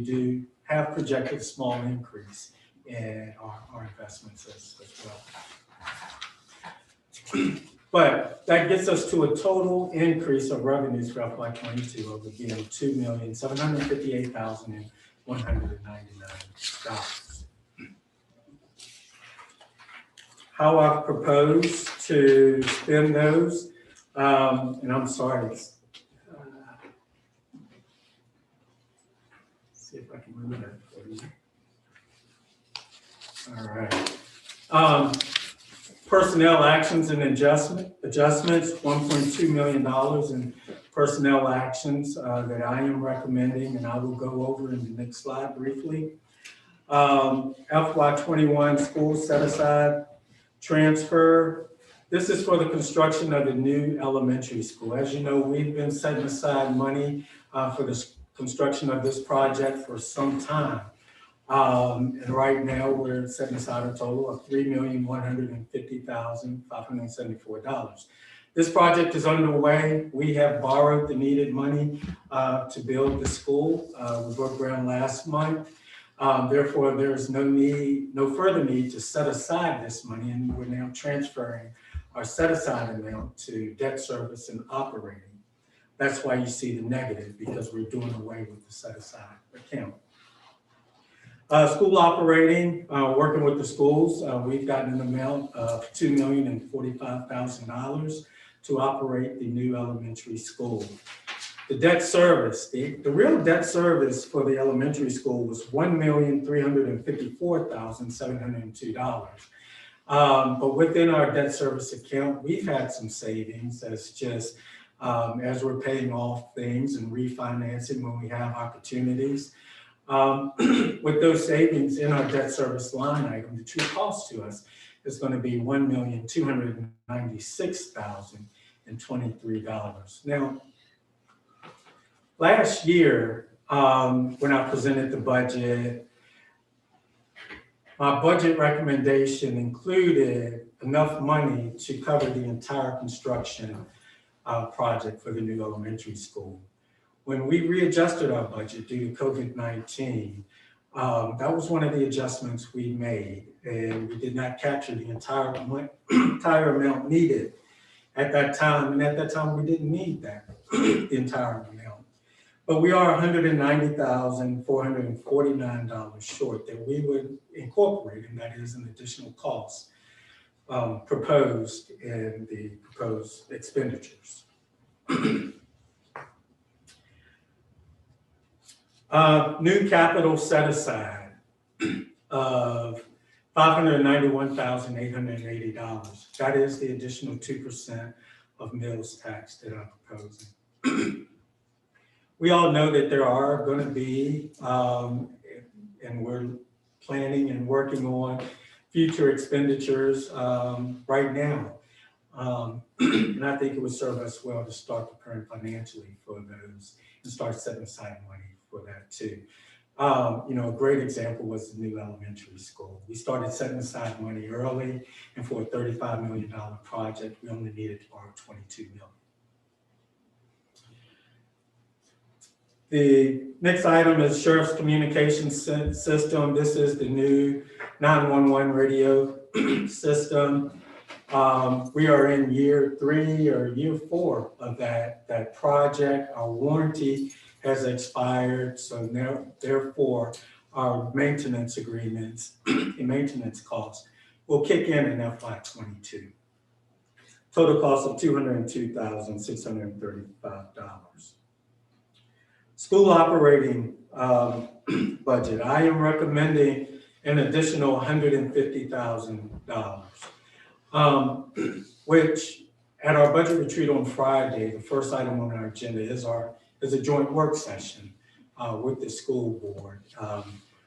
do have projected a small increase in our investments as well. But that gets us to a total increase of revenues for FY22 of again $2,758,199. How I've proposed to spend those, and I'm sorry, see if I can move that for you. All right. Personnel actions and adjustments, $1.2 million in personnel actions that I am recommending, and I will go over in the next slide briefly. FY21 school set aside transfer. This is for the construction of the new elementary school. As you know, we've been setting aside money for the construction of this project for some time. And right now we're setting aside a total of $3,150,574. This project is underway. We have borrowed the needed money to build the school. We broke ground last month. Therefore, there is no further need to set aside this money, and we're now transferring our set aside amount to debt service and operating. That's why you see the negative, because we're doing away with the set aside account. School operating, working with the schools, we've gotten an amount of $2,045,000 to operate the new elementary school. The debt service, the real debt service for the elementary school was $1,354,702. But within our debt service account, we've had some savings as we're paying off things and refinancing when we have opportunities. With those savings in our debt service line item, the true cost to us is going to be $1,296,023. Now, last year, when I presented the budget, my budget recommendation included enough money to cover the entire construction project for the new elementary school. When we readjusted our budget due to COVID-19, that was one of the adjustments we made, and we did not capture the entire amount needed at that time. And at that time, we didn't need that the entire amount. But we are $190,449 short that we would incorporate, and that is an additional cost proposed in the proposed expenditures. New capital set aside of $591,880. That is the additional 2% of mills tax that I'm proposing. We all know that there are going to be, and we're planning and working on future expenditures right now. And I think it would serve us well to start preparing financially for those and start setting aside money for that too. A great example was the new elementary school. We started setting aside money early, and for a $35 million project, we only needed to borrow $22 million. The next item is Sheriff's Communications System. This is the new 911 radio system. We are in year 3 or year 4 of that project. Our warranty has expired, so now, therefore, our maintenance agreements and maintenance costs will kick in FY22. Total cost of $202,635. School operating budget. I am recommending an additional $150,000, which at our budget retreat on Friday, the first item on our agenda is a joint work session with the school board,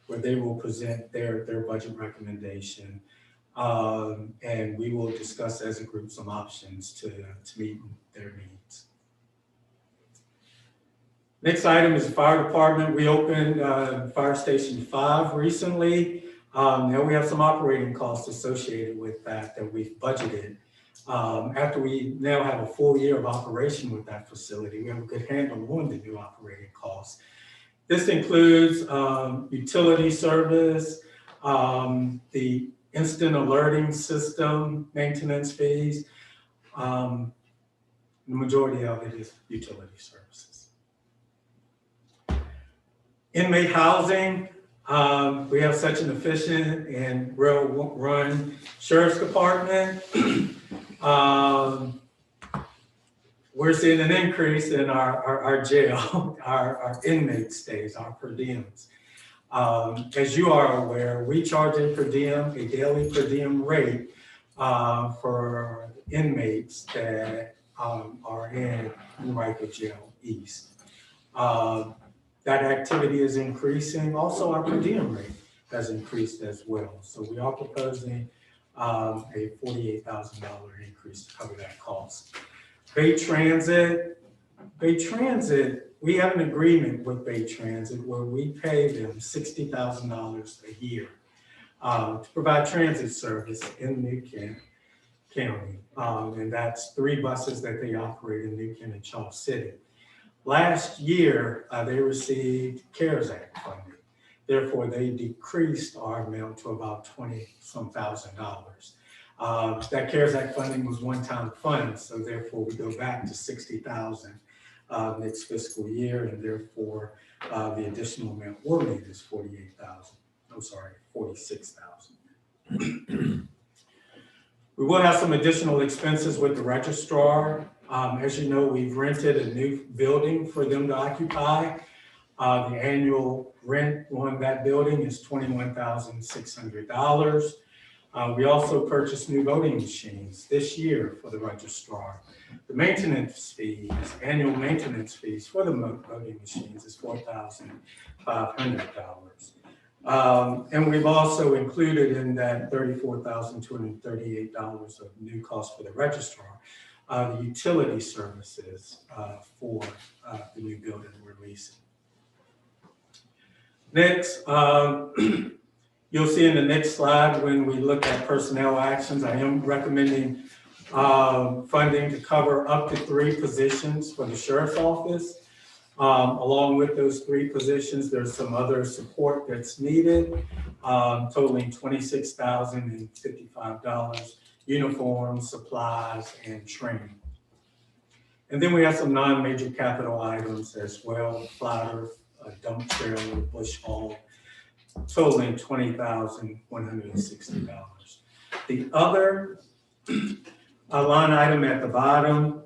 where they will present their budget recommendation, and we will discuss as a group some options to meet their needs. Next item is the fire department. We opened Fire Station 5 recently. Now we have some operating costs associated with that we've budgeted. After we now have a full year of operation with that facility, we have a good handle on the new operating costs. This includes utility service, the instant alerting system, maintenance fees. The majority of it is utility services. Inmate housing. We have such an efficient and well-run sheriff's department. We're seeing an increase in our jail, our inmate stays, our per diems. As you are aware, we charge a per diem, a daily per diem rate for inmates that are in Rico Jail East. That activity is increasing. Also, our per diem rate has increased as well. So we are proposing a $48,000 increase to cover that cost. Bay Transit, we have an agreement with Bay Transit where we pay them $60,000 a year to provide transit service in New Kent County. And that's 3 buses that they operate in New Kent and Chalk City. Last year, they received CARES Act funding. Therefore, they decreased our amount to about $20-some thousand. That CARES Act funding was one-time funds, so therefore we go back to $60,000 next fiscal year, and therefore the additional amount we'll need is $46,000. We will have some additional expenses with the registrar. As you know, we've rented a new building for them to occupy. The annual rent on that building is $21,600. We also purchased new voting machines this year for the registrar. The maintenance fees, annual maintenance fees for the voting machines is $4,500. And we've also included in that $34,238 of new costs for the registrar, the utility services for the new building we're leasing. Next, you'll see in the next slide when we look at personnel actions, I am recommending funding to cover up to 3 positions for the sheriff's office. Along with those 3 positions, there's some other support that's needed, totaling $26,055, uniforms, supplies, and training. And then we have some non-major capital items as well, flatter, dump trailer, bush hog, totaling $20,160. The other line item at the bottom,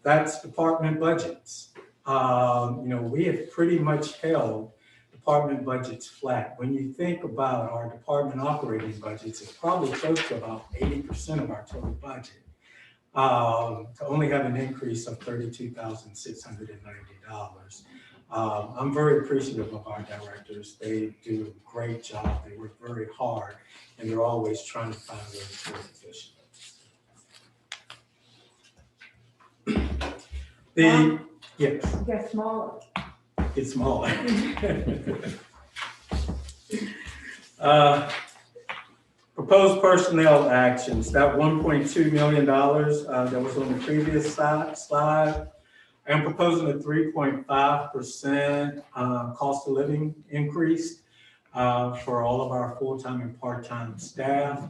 that's department budgets. we have pretty much held department budgets flat. When you think about our department operating budgets, it's probably close to about 80% of our total budget. To only have an increase of $32,690. I'm very appreciative of our directors. They do a great job. They work very hard, and they're always trying to find ways to work efficient. Yes. Get smaller. It's smaller. Proposed personnel actions, that $1.2 million that was on the previous slide. I'm proposing a 3.5% cost of living increase for all of our full-time and part-time staff.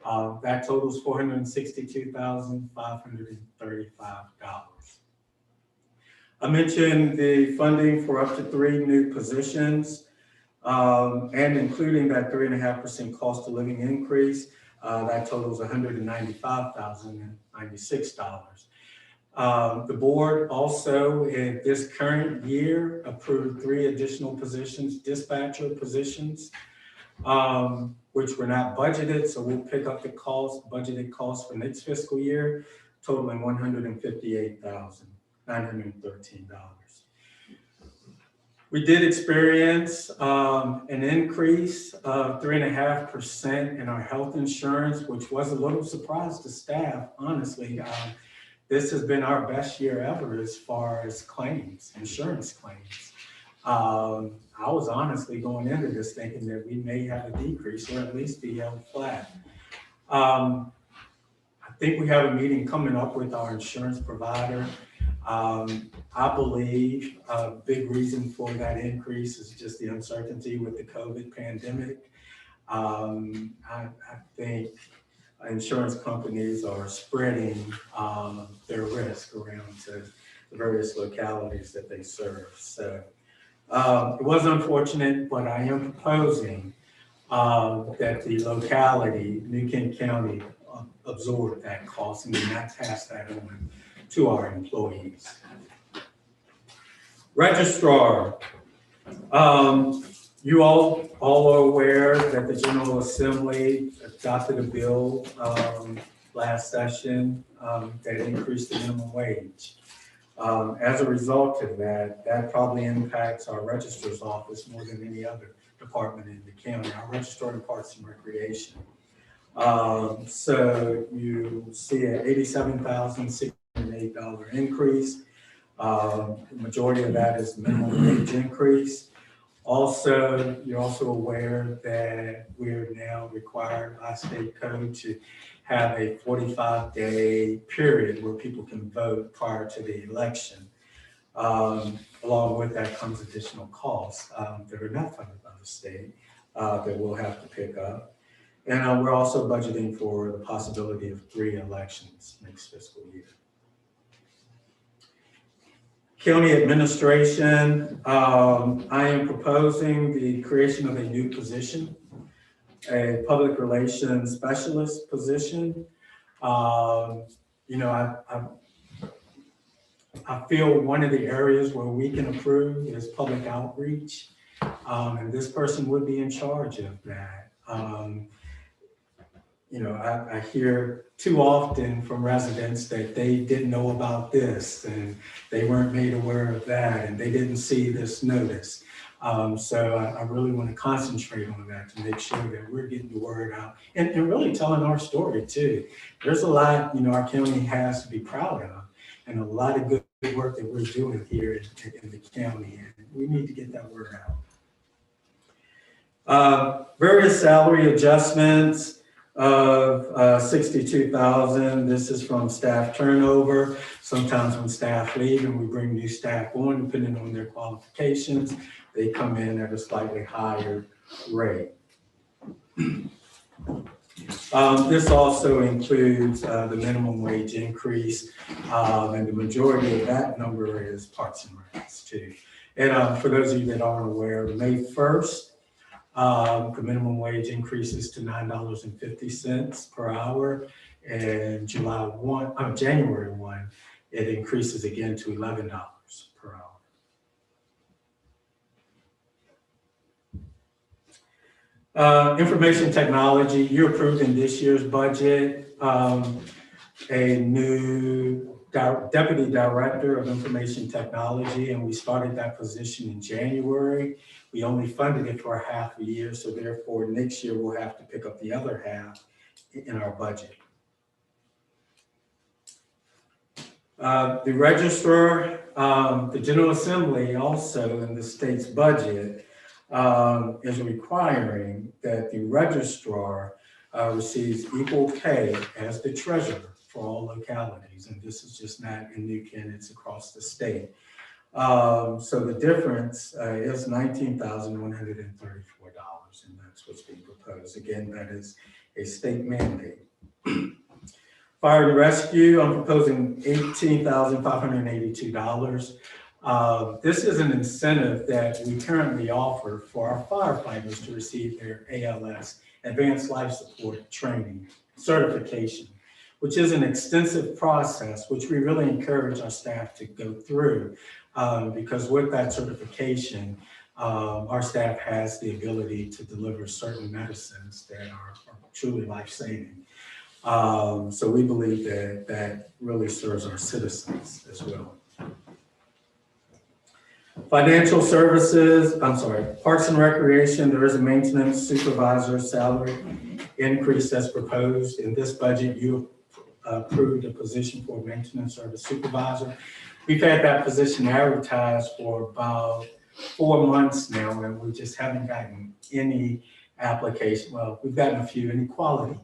That totals $462,535. I mentioned the funding for up to 3 new positions, and including that 3.5% cost of living increase, that totals $195,096. The board also in this current year approved 3 additional positions, dispatcher positions, which were not budgeted. So we'll pick up the budgeted costs for next fiscal year, totaling $158,913. We did experience an increase of 3.5% in our health insurance, which was a little surprise to staff, honestly. This has been our best year ever as far as claims, insurance claims. I was honestly going into this thinking that we may have a decrease or at least be held flat. I think we have a meeting coming up with our insurance provider. I believe a big reason for that increase is just the uncertainty with the COVID pandemic. I think insurance companies are spreading their risk around to the various localities that they serve. So it was unfortunate, but I am proposing that the locality, New Kent County, absorb that cost and not pass that on to our employees. Registrar, you all are aware that the General Assembly adopted a bill last session that increased the minimum wage. As a result of that, that probably impacts our registrar's office more than any other department in the county, our registrar in Parks and Recreation. So you see an $87,608 increase. The majority of that is the minimum wage increase. Also, you're also aware that we're now required by state code to have a 45-day period where people can vote prior to the election. Along with that comes additional costs that are not funded by the state that we'll have to pick up. And we're also budgeting for the possibility of 3 elections next fiscal year. County administration, I am proposing the creation of a new position, a public relations specialist position. I feel one of the areas where we can improve is public outreach, and this person would be in charge of that. I hear too often from residents that they didn't know about this and they weren't made aware of that and they didn't see this notice. So I really want to concentrate on that to make sure that we're getting the word out and really telling our story too. There's a lot, our county has to be proud of and a lot of good work that we're doing here in the county, and we need to get that word out. Various salary adjustments of $62,000. This is from staff turnover. Sometimes when staff leave and we bring new staff on, depending on their qualifications, they come in at a slightly higher rate. This also includes the minimum wage increase, and the majority of that number is Parks and Recs too. And for those of you that aren't aware, May 1st, the minimum wage increases to $9.50 per hour, and January 1, it increases again to $11 per hour. Information technology, you approved in this year's budget, a new deputy director of information technology, and we started that position in January. We only funded it for a half a year, so therefore next year we'll have to pick up the other half in our budget. The registrar, the General Assembly also in the state's budget is requiring that the registrar receives equal pay as the treasurer for all localities. And this is just not in New Kent, it's across the state. So the difference is $19,134, and that's what's being proposed. Again, that is a state mandate. Fire and rescue, I'm proposing $18,582. This is an incentive that we currently offer for our firefighters to receive their ALS, Advanced Life Support Training certification, which is an extensive process, which we really encourage our staff to go through, because with that certification, our staff has the ability to deliver certain medicines that are truly life-saving. So we believe that that really serves our citizens as well. Financial services, Parks and Recreation, there is a maintenance supervisor salary increase that's proposed. In this budget, you approved a position for maintenance service supervisor. We've had that position advertised for about 4 months now, and we just haven't gotten any application. Well, we've gotten a few inequality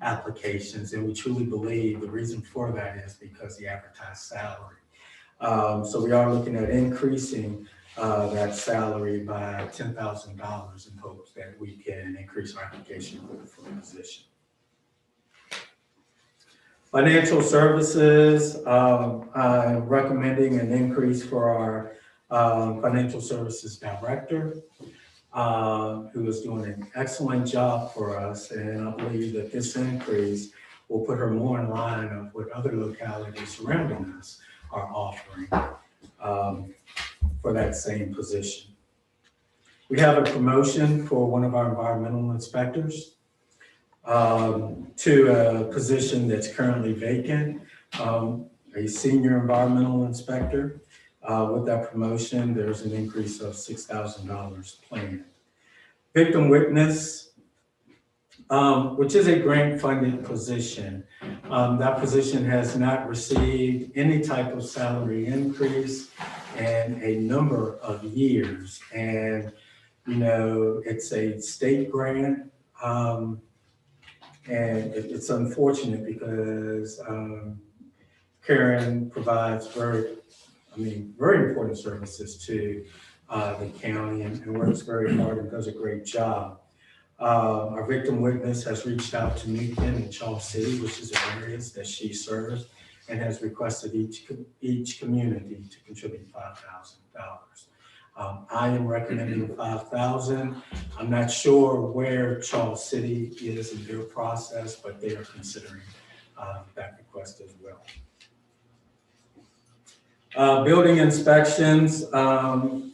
applications, and we truly believe the reason for that is because the advertised salary. So we are looking at increasing that salary by $10,000 in hopes that we can increase our application for the position. Financial services, I'm recommending an increase for our financial services director, who is doing an excellent job for us. And I believe that this increase will put her more in line of what other localities surrounding us are offering for that same position. We have a promotion for one of our environmental inspectors to a position that's currently vacant, a senior environmental inspector. With that promotion, there's an increase of $6,000 planned. Victim witness, which is a grant-funded position. That position has not received any type of salary increase in a number of years. And, you know, it's a state grant. And it's unfortunate because Karen provides very important services to the county and works very hard and does a great job. Our victim witness has reached out to New Kent and Charles City, which is the areas that she serves, and has requested each community to contribute $5,000. I am recommending $5,000. I'm not sure where Charles City is in their process, but they are considering that request as well. Building inspections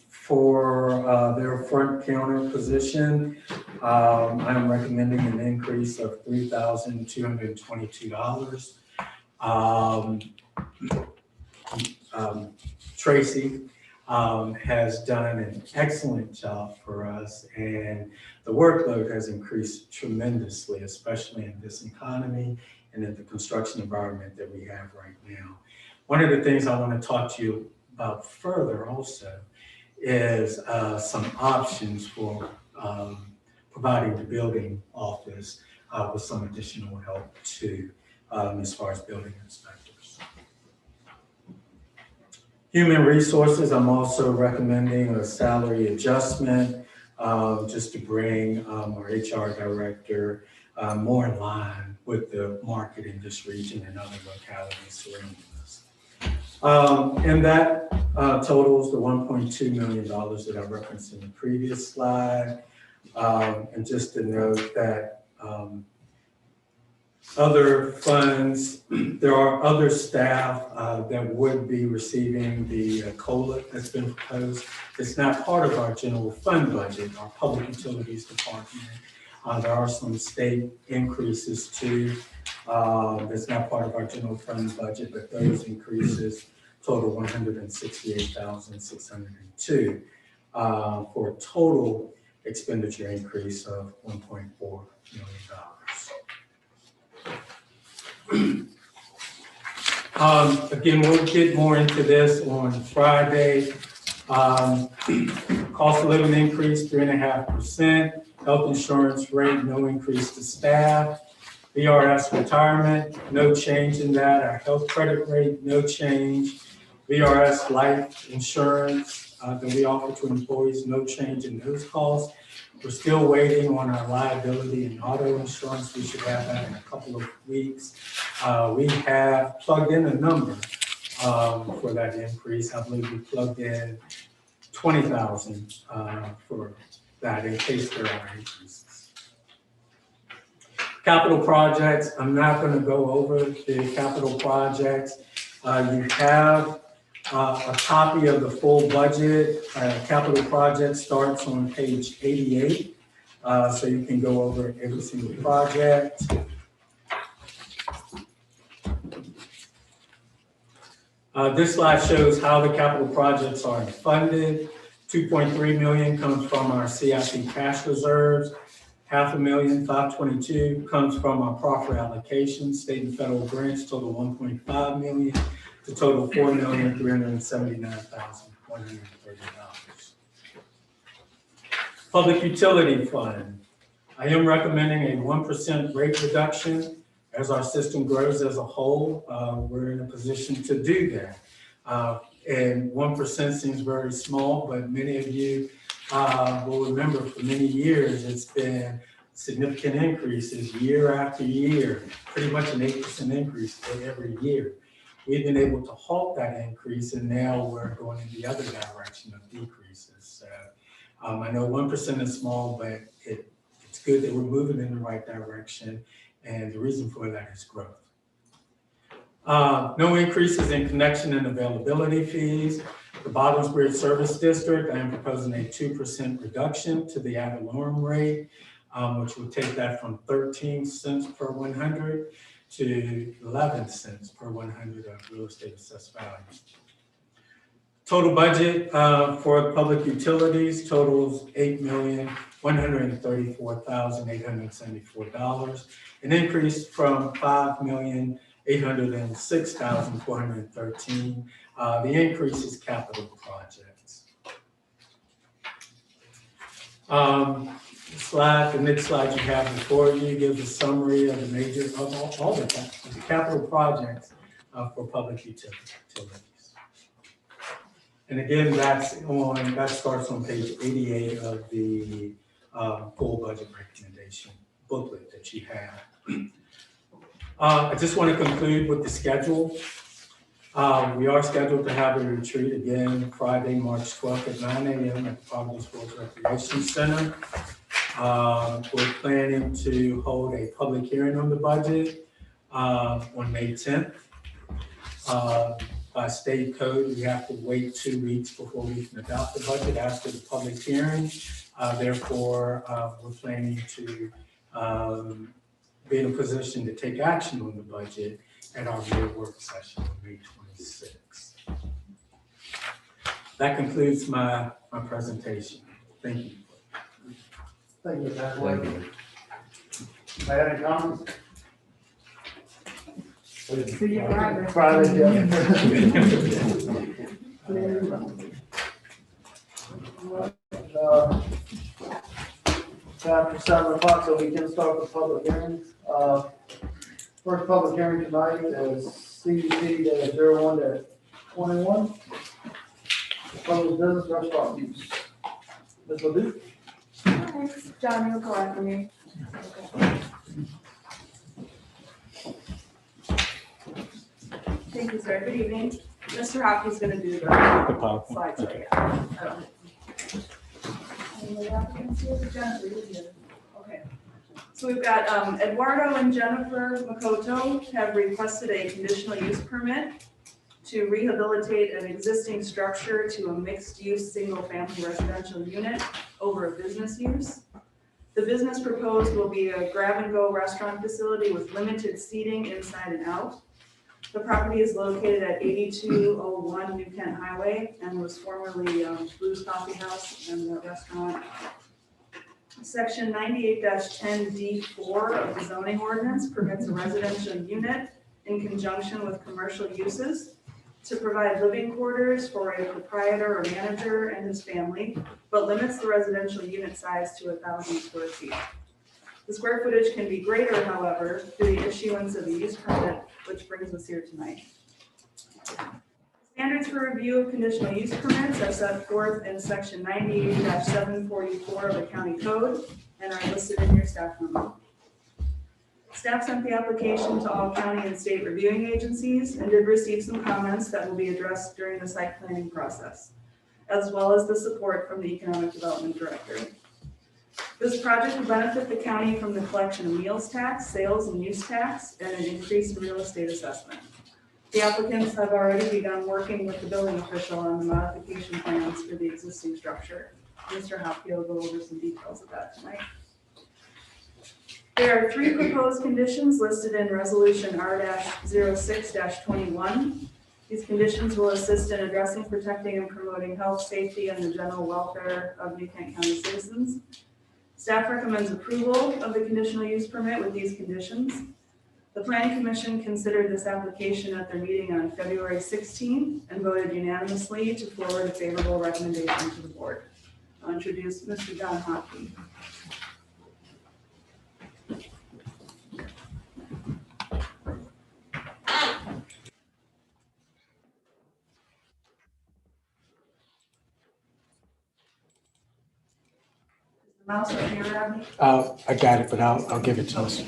for their front counter position, I'm recommending an increase of $3,222. Tracy has done an excellent job for us, and the workload has increased tremendously, especially in this economy and in the construction environment that we have right now. One of the things I want to talk to you about further also is some options for providing the building office with some additional help too, as far as building inspectors. Human resources, I'm also recommending a salary adjustment just to bring our HR director more in line with the market in this region and other localities surrounding us. And that totals the $1.2 million that I referenced in the previous slide. And just to note that other funds, there are other staff that would be receiving the COLA that's been proposed. It's not part of our general fund budget, our public utilities department, There are some state increases too. That's not part of our general fund budget, but those increases total $168,602 for a total expenditure increase of $1.4 million. Again, we'll get more into this on Friday. Cost of living increase 3.5%. Health insurance rate, no increase to staff. VRS retirement, no change in that. Our health credit rate, no change. VRS life insurance that we offer to employees, no change in those costs. We're still waiting on our liability and auto insurance. We should have that in a couple of weeks. We have plugged in a number for that increase. I believe we plugged in 20,000 for that in case there are increases. Capital projects, I'm not going to go over the capital projects. You have a copy of the full budget. Capital project starts on page 88, so you can go over every single project. This slide shows how the capital projects are funded. $2.3 million comes from our CIP cash reserves. $500,000, $522 comes from our proffer allocation. State and federal grants total $1.5 million to total $4,379,130. Public utility fund. I am recommending a 1% rate reduction. As our system grows as a whole, we're in a position to do that. And 1% seems very small, but many of you will remember for many years, it's been significant increases year after year, pretty much an 8% increase every year. We've been able to halt that increase, and now we're going in the other direction of decreases. So I know 1% is small, but it's good that we're moving in the right direction, and the reason for that is growth. No increases in connection and availability fees. The Bottoms Bridge Service District, I am proposing a 2% reduction to the ad valorem rate, which would take that from 13 cents per 100 to 11 cents per 100 of real estate assessed value. Total budget for public utilities totals $8,134,874, an increase from $5,806,413. The increase is capital projects. The next slide you have before you gives a summary of the major of all the capital projects for public utilities. And again, that starts on page 88 of the full budget recommendation booklet that you have. I just want to conclude with the schedule. We are scheduled to have a retreat again Friday, March 12th at 9 a.m. at the Providence World Recreation Center. We're planning to hold a public hearing on the budget on May 10th. By state code, we have to wait 2 weeks before we can adopt the budget after the public hearing. Therefore, we're planning to be in a position to take action on the budget at our May work session on May 26th. That concludes my presentation. Thank you. Thank you, Pat. Thank you. May I have any comments? See you Friday. Friday, yeah. After 7 o'clock, so we can start the public hearings. First public hearing tonight is CUP-01-21. Public business restaurant use. Ms. Ledoux? John, you'll go after me. Thank you, sir. Good evening. Mr. Hockey's going to do the slides right now. Okay. So we've got Eduardo and Jennifer Makoto have requested a conditional use permit to rehabilitate an existing structure to a mixed-use, single-family residential unit over a business use. The business proposed will be a grab-and-go restaurant facility with limited seating inside and out. The property is located at 8201 New Kent Highway and was formerly Blue's Coffee House and the restaurant. Section 98-10D4 of the zoning ordinance permits a residential unit in conjunction with commercial uses to provide living quarters for a proprietor or manager and his family, but limits the residential unit size to 1,000 square feet. The square footage can be greater, however, through the issuance of a use permit, which brings us here tonight. Standards for review of conditional use permits are set forth in section 98-744 of the county code and are listed in your staff memo. Staff sent the application to all county and state reviewing agencies and did receive some comments that will be addressed during the site planning process, as well as the support from the Economic Development Director. This project will benefit the county from the collection of meals tax, sales and use tax, and an increase in real estate assessment. The applicants have already begun working with the building official on the modification plans for the existing structure. Mr. Hopke will go over some details of that tonight. There are 3 proposed conditions listed in Resolution R-06-21. These conditions will assist in addressing, protecting, and promoting health, safety, and the general welfare of New Kent County citizens. Staff recommends approval of the conditional use permit with these conditions. The Planning Commission considered this application at their meeting on February 16th and voted unanimously to forward a favorable recommendation to the board. I'll introduce Mr. John Hopke. Mouse up here, Abby? I got it, but I'll give it to us.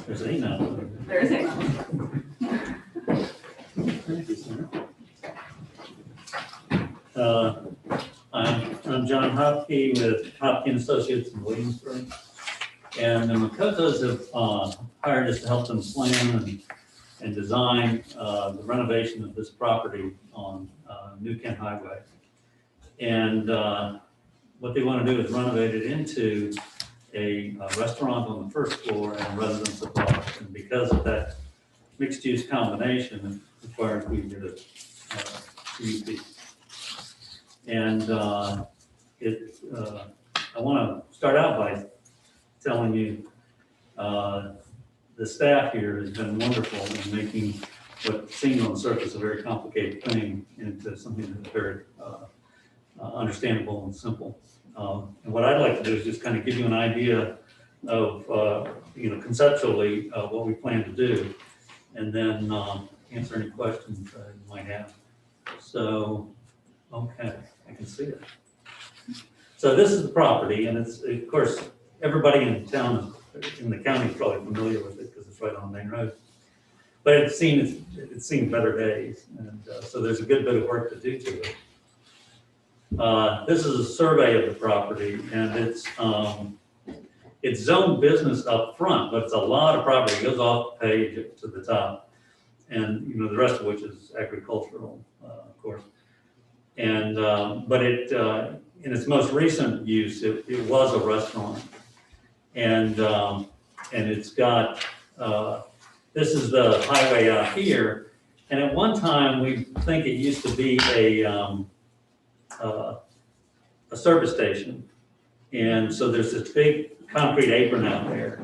There's a no. There's a mouse. I'm John Hopke with Hopke and Associates in Williamsburg. And the Makotos have hired us to help them plan and design the renovation of this property on New Kent Highway. And what they want to do is renovate it into a restaurant on the first floor and a residence above. And because of that mixed use combination, it requires we did a CUP. And I want to start out by telling you the staff here has been wonderful in making what seemed on the surface a very complicated thing into something that's very understandable and simple. And what I'd like to do is just kind of give you an idea of, conceptually what we plan to do, and then answer any questions you might have. So, okay, I can see it. So this is the property, and it's, of course, everybody in town, in the county is probably familiar with it because it's right on the main road. But it's seen better days, and so there's a good bit of work to do to it. This is a survey of the property, and it's zoned business up front, but it's a lot of property. It goes off the page to the top, and the rest of which is agricultural, of course. And but it in its most recent use, it was a restaurant, and it's got this is the highway out here, and at one time we think it used to be a service station. And so there's this big concrete apron out there.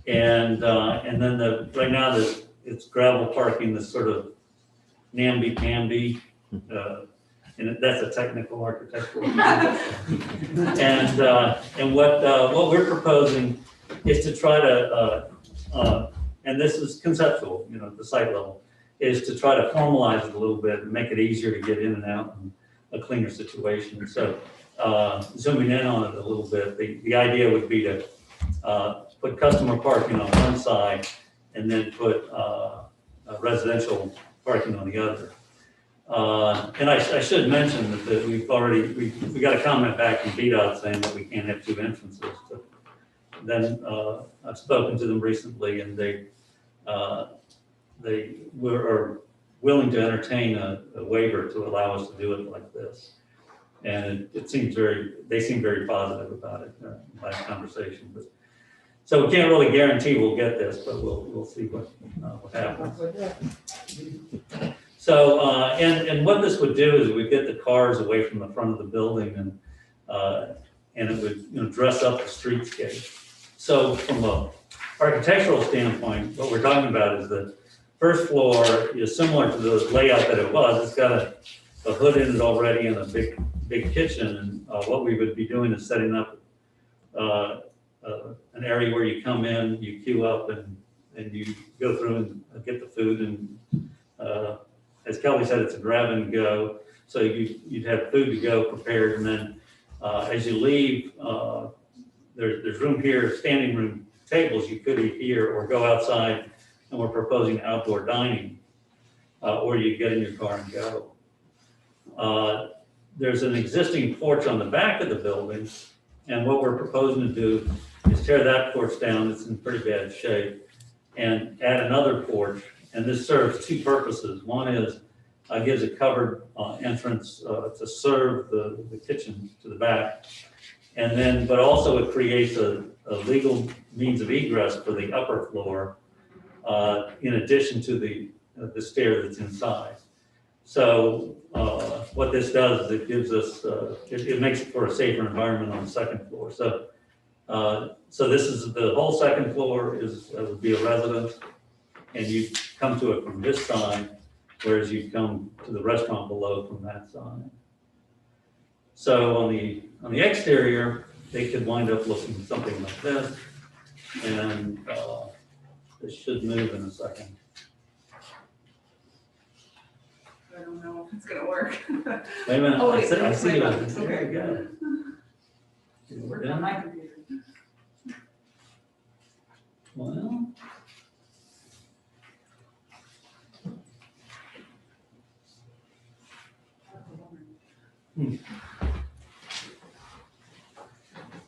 And then right now it's gravel parking, this sort of namby-pamby, and that's a technical architectural. And what we're proposing is to try to, and this is conceptual, at the site level, is to try to formalize it a little bit and make it easier to get in and out and a cleaner situation. So zooming in on it a little bit, the idea would be to put customer parking on one side and then put residential parking on the other. And I should mention that we got a comment from VDOT saying that we can't have 2 entrances. But then I've spoken to them recently, and they were willing to entertain a waiver to allow us to do it like this. And it seems they seem very positive about it, last conversation, but. So we can't really guarantee we'll get this, but we'll see what happens. So, and what this would do is we get the cars away from the front of the building and it would, dress up the streetscape. So from a architectural standpoint, what we're talking about is the first floor is similar to the layout that it was. It's got a hood in it already and a big kitchen. And what we would be doing is setting up an area where you come in, you queue up and you go through and get the food. And as Kelly said, it's a grab and go. So you'd have food to go prepared. And then as you leave, there's room here, standing room tables. You could eat here or go outside, and we're proposing outdoor dining, or you get in your car and go. There's an existing porch on the back of the building, and what we're proposing to do is tear that porch down. It's in pretty bad shape, and add another porch. And this serves two purposes. One is gives a covered entrance to serve the kitchen to the back. And then, but also it creates a legal means of egress for the upper floor in addition to the stair that's inside. So what this does is it gives us, it makes it for a safer environment on the second floor. So this is, the whole second floor would be a residence, and you come to it from this side, whereas you come to the restaurant below from that side. So on the exterior, they could wind up looking something like this, and this should move in a second. I don't know if it's gonna work. Wait a minute, Oh, I wait, see wait, it. wait. There we go. Working on my computer. Well.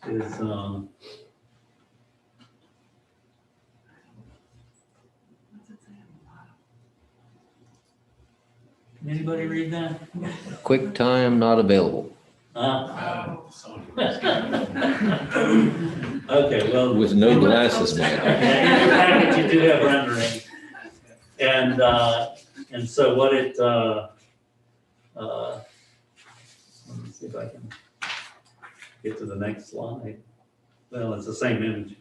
Is can anybody read that? Quick time not available. Okay, well. With no glasses, man. Yeah, in your package, you do have rendering. And so what it, let me see if I can get to the next slide. Well, it's the same image.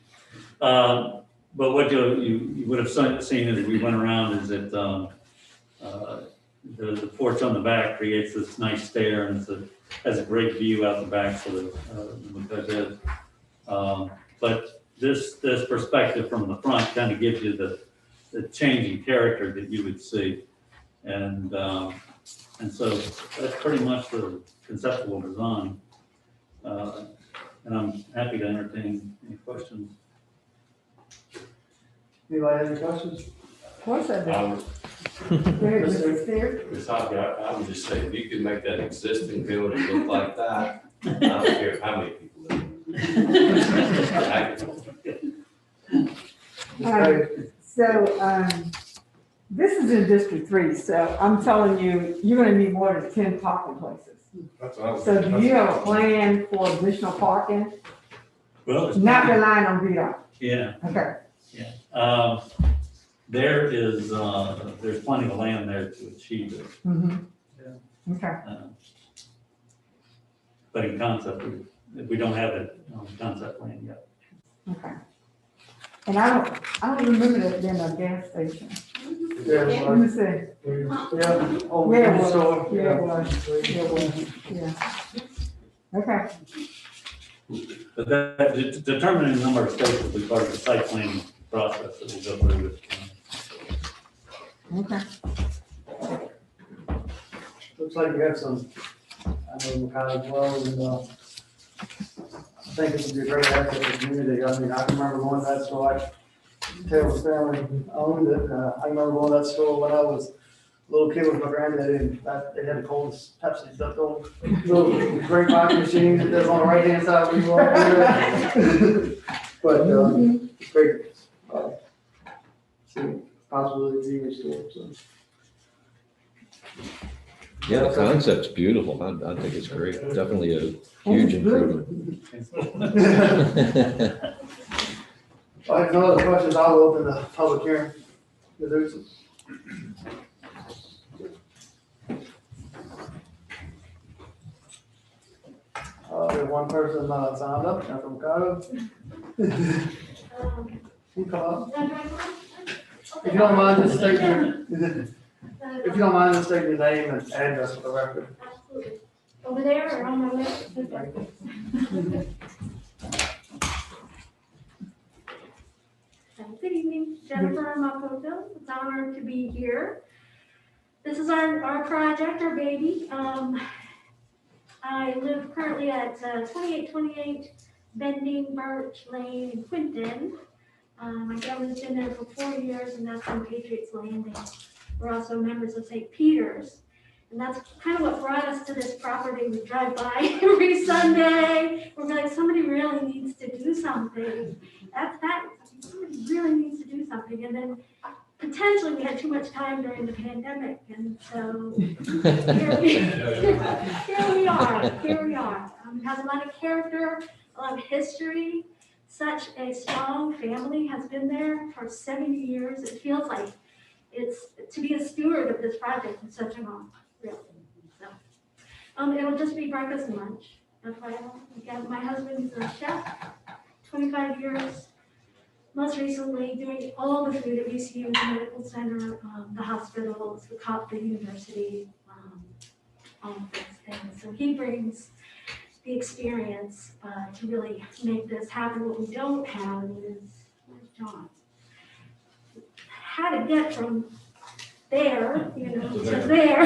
But what you would have seen as we went around is that the porch on the back creates this nice stair, and has a great view out the back for the but this perspective from the front kind of gives you the changing character that you would see. And so that's pretty much the conceptual design. And I'm happy to entertain any questions. Anybody have any questions? Of course I do. Go ahead, Mr. Steer. Ms. Hopkins, I would just say, if you could make that existing building look like that, I don't care how many people live in So, this is in District 3, so I'm telling you, you're gonna need more than 10 parking places. That's what I was. So do you have a plan for additional parking? Well, Not relying on VDOT? yeah. Okay. Yeah. There's plenty of land there to achieve it. Mm-hmm. Okay. But in concept, we don't have it on concept plan yet. Okay. And I don't remember that being a gas station. Yeah, Let me see. yeah. Oh, Yeah, it the was. store. Yeah, it was. Yeah, it was. Yeah. Okay. But that determining the number of spaces will be part of the site plan process that we'll go through with. Okay. Looks like you have some, I know Makai as well, and I think it would be a great asset to the community. I mean, I can remember going to that store, Taylor's family owned it. I remember going to that store when I was a little kid with my granddad, and they had the coldest Pepsi stuff on. Little great coffee machine that's on the right hand side when you walk through. But great. See, possibility of being restored. So. Yeah, the concept's beautiful. I think it's great. Definitely a huge improvement. All right, no other questions, I'll open the public hearing. Ms. Uson. There's one person signed up, Dr. Mercado. You come up. If you don't mind, just state your, if you don't mind, just state your name and address for the record. Absolutely. Over there or on my left? Good evening, Jennifer Makoto. It's an honor to be here. This is our project, our baby. I live currently at 2828 Bending Birch Lane in Quinton. My family's been there for 4 years, and that's on Patriots Landing. We're also members of St. Peter's. And that's kind of what brought us to this property. We drive by every Sunday. We're like, somebody really needs to do something. Somebody really needs to do something. And then potentially we had too much time during the pandemic. And so here we are. It has a lot of character, a lot of history. Such a strong family has been there for 70 years. It feels like it's to be a steward of this project is such an honor, really. So, it'll just be breakfast and lunch. That's why again, my husband's a chef, 25 years. Most recently, doing all the food at VCU, the medical center, the hospitals, the university, all of those things. So he brings the experience to really make this happen. What we don't have is John. How to get from there, to there.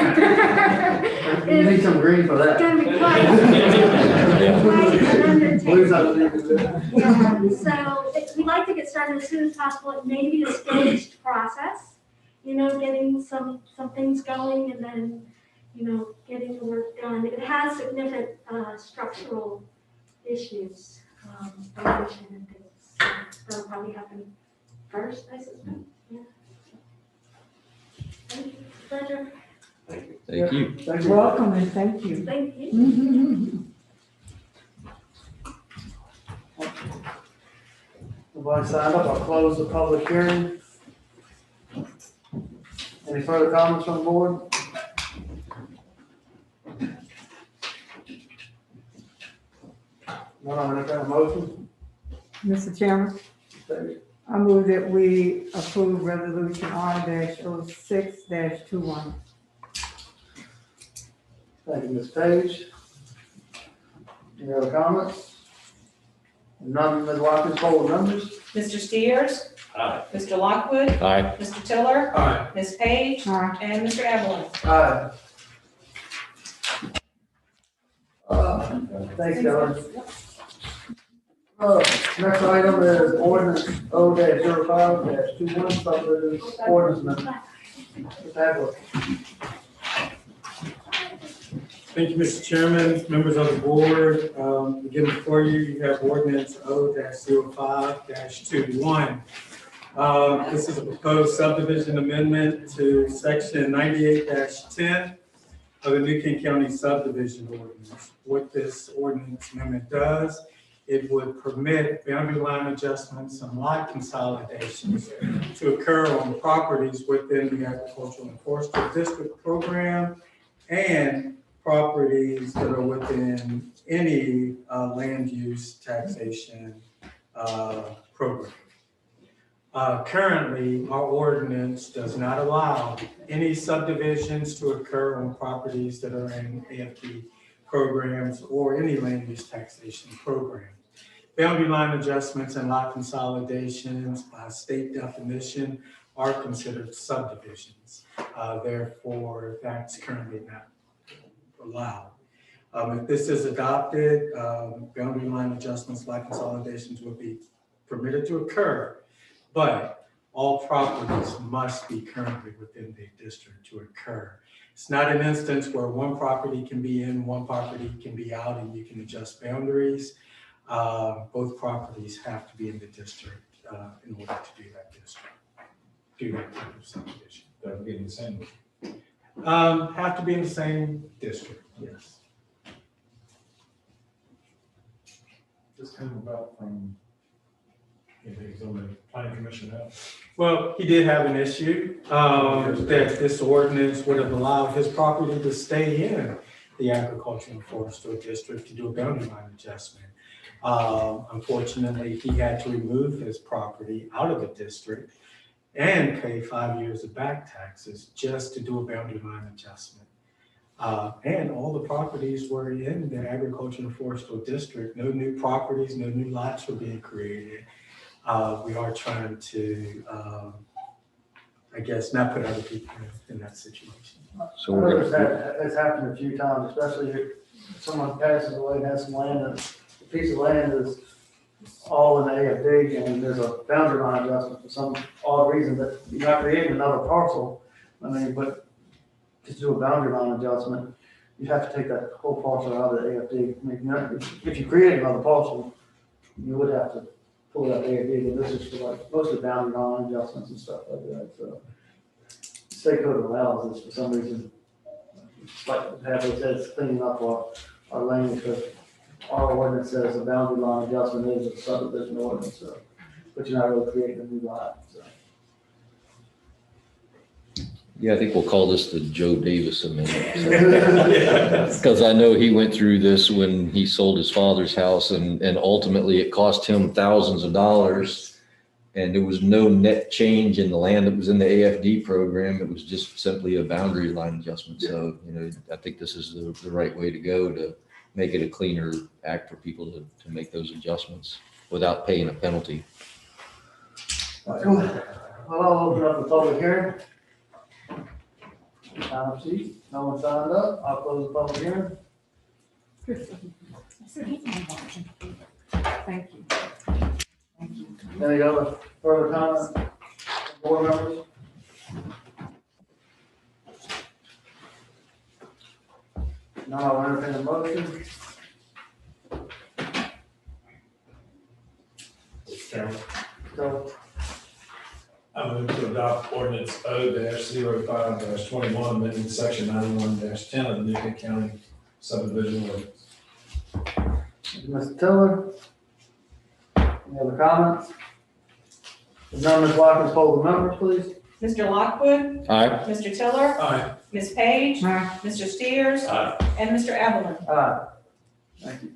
You need some green for that. It's gonna be quite an undertaking. Yeah, so we'd like to get started as soon as possible. It may be a staged process, getting some things going and then, getting the work done. It has significant structural issues, foundation and things. That'll probably happen first, I suspect. Yeah. Thank you. Pleasure. Thank you. You're welcome and thank you. Thank you. Nobody signed up, I'll close the public hearing. Any further comments from the board? None, I'll entertain a motion. Mr. Chairman, I move that we approve resolution R-06-21. Thank you, Ms. Page. Any other comments? None, Ms. Watkins, poll the numbers. Mr. Steers? Aye. Mr. Lockwood? Aye. Mr. Tiller? Aye. Ms. Page? Aye. And Mr. Evelyn? Aye. Thanks, Kelly. Next item is ordinance O-05-21, subdivision ordinance. Ms. Hadley. Thank you, Mr. Chairman, members of the board. Again, before you, you have ordinance O-05-21. This is a proposed subdivision amendment to section 98-10 of the New Kent County Subdivision Ordinance. What this ordinance amendment does, it would permit boundary line adjustments and lot consolidations to occur on properties within the Agricultural and Forestry District program and properties that are within any land use taxation program. Currently, our ordinance does not allow any subdivisions to occur on properties that are in AFD programs or any land use taxation program. Boundary line adjustments and lot consolidations by state definition are considered subdivisions. Therefore, that's currently not allowed. If this is adopted, boundary line adjustments, lot consolidations will be permitted to occur, but all properties must be currently within the district to occur. It's not an instance where one property can be in, one property can be out, and you can adjust boundaries. Both properties have to be in the district in order to do that type of subdivision. That would be the same. Have to be in the same district, yes. This came about from, he's on the planning commission now. Well, he did have an issue, that this ordinance would have allowed his property to stay in the agricultural and forestry district to do a boundary line adjustment. Unfortunately, he had to remove his property out of the district and pay 5 years of back taxes just to do a boundary line adjustment. And all the properties were in the agricultural and forestry district. No new properties, no new lots were being created. We are trying to, I guess, not put other people in that situation. So I we're noticed gonna, that it's happened a few times, especially if someone passes away and has some land, and the piece of land is all in AFD, and there's a boundary line adjustment for some odd reason that you're not creating another parcel. I mean, but to do a boundary line adjustment, you have to take that whole parcel out of the AFD. I mean, if you create another parcel, you would have to pull it out of AFD, but this is for like mostly boundary line adjustments and stuff like that, so. State code allows this for some reason. It's like Hadley says, cleaning up our language, but our ordinance says a boundary line adjustment is a subdivision ordinance, so, but you're not really creating a new lot, so. yeah, I think we'll call this the Joe Davis amendment. Because I know he went through this when he sold his father's house, and ultimately it cost him thousands of dollars. And there was no net change in the land that was in the AFD program. It was just simply a boundary line adjustment. So, I think this is the right way to go to make it a cleaner act for people to make those adjustments without paying a penalty. Well, I'll open up the public hearing. Sign up sheet, no one signed up, I'll close the public hearing. Thank you. Thank you. Any other further comments, board members? No, I'll entertain a motion. Chairman, So, I move to adopt ordinance O-05-21, amending section 91-10 of the Newton County Subdivision Ordinance. Mr. Tiller? Any other comments? If none, Ms. Watkins, poll the members, please. Mr. Lockwood, Aye. Mr. Tiller, Aye. Ms. Page, Aye. Mr. Steers, Aye. and Mr. Evelyn. Aye. Thank you.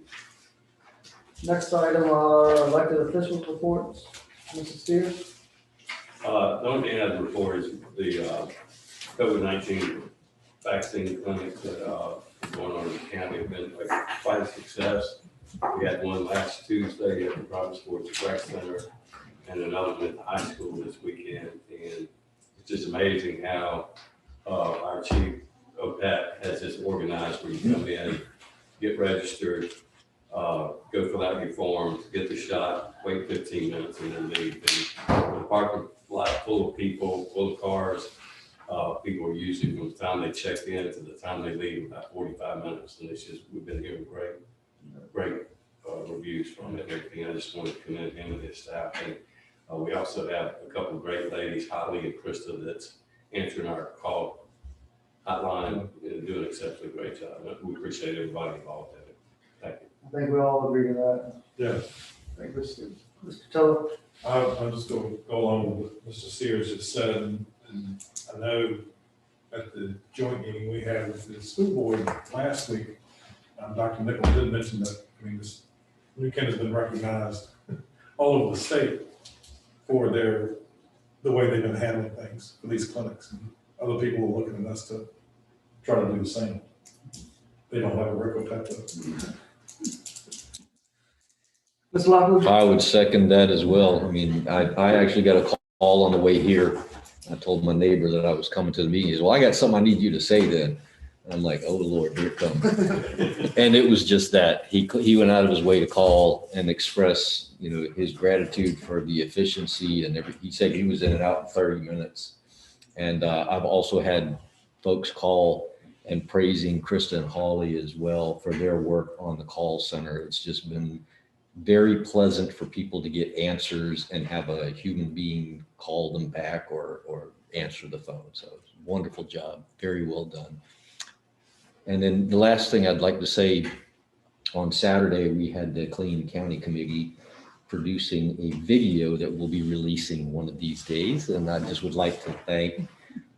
Next item are elected officials reports. Mrs. Steers? The only thing I'd report is the COVID-19 vaccine clinics that are going on in the county have been quite a success. We had one last Tuesday at the Private Sports Rec Center and another one at the high school this weekend. And it's just amazing how our chief OPEC has this organized where you come in, get registered, go fill out your forms, get the shot, wait 15 minutes and then leave. And the parking lot full of people, full of cars. People are usually from the time they check in to the time they leave about 45 minutes. And it's just, we've been hearing great reviews from it and everything. I just want to commend him and his staff. And we also have a couple of great ladies, Holly and Krista, that's answering our call hotline and doing an exceptionally great job. We appreciate everybody involved in it. Thank you. I think we all agree to that. Yeah. Thank you, Mr. Tiller. I'm just going to go along with what Mr. Sears has said, and I know at the joint meeting we had with the school board last week, Dr. Nichols did mention that, New Kent has been recognized all over the state for the way they've been handling things for these clinics. And other people are looking at us to try to do the same. They don't have a record type of. Ms. Lockwood? I would second that as well. I mean, I actually got a call on the way here. I told my neighbor that I was coming to the meeting. He said, well, I got something I need you to say then. And I'm like, oh Lord, here it comes. And it was just that he went out of his way to call and express, his gratitude for the efficiency and everything. He said he was in and out in 30 minutes. And I've also had folks call and praising Krista and Holly as well for their work on the call center. It's just been very pleasant for people to get answers and have a human being call them back or answer the phone. So wonderful job, very well done. And then the last thing I'd like to say, on Saturday, we had the Clean County Committee producing a video that we'll be releasing one of these days. And I just would like to thank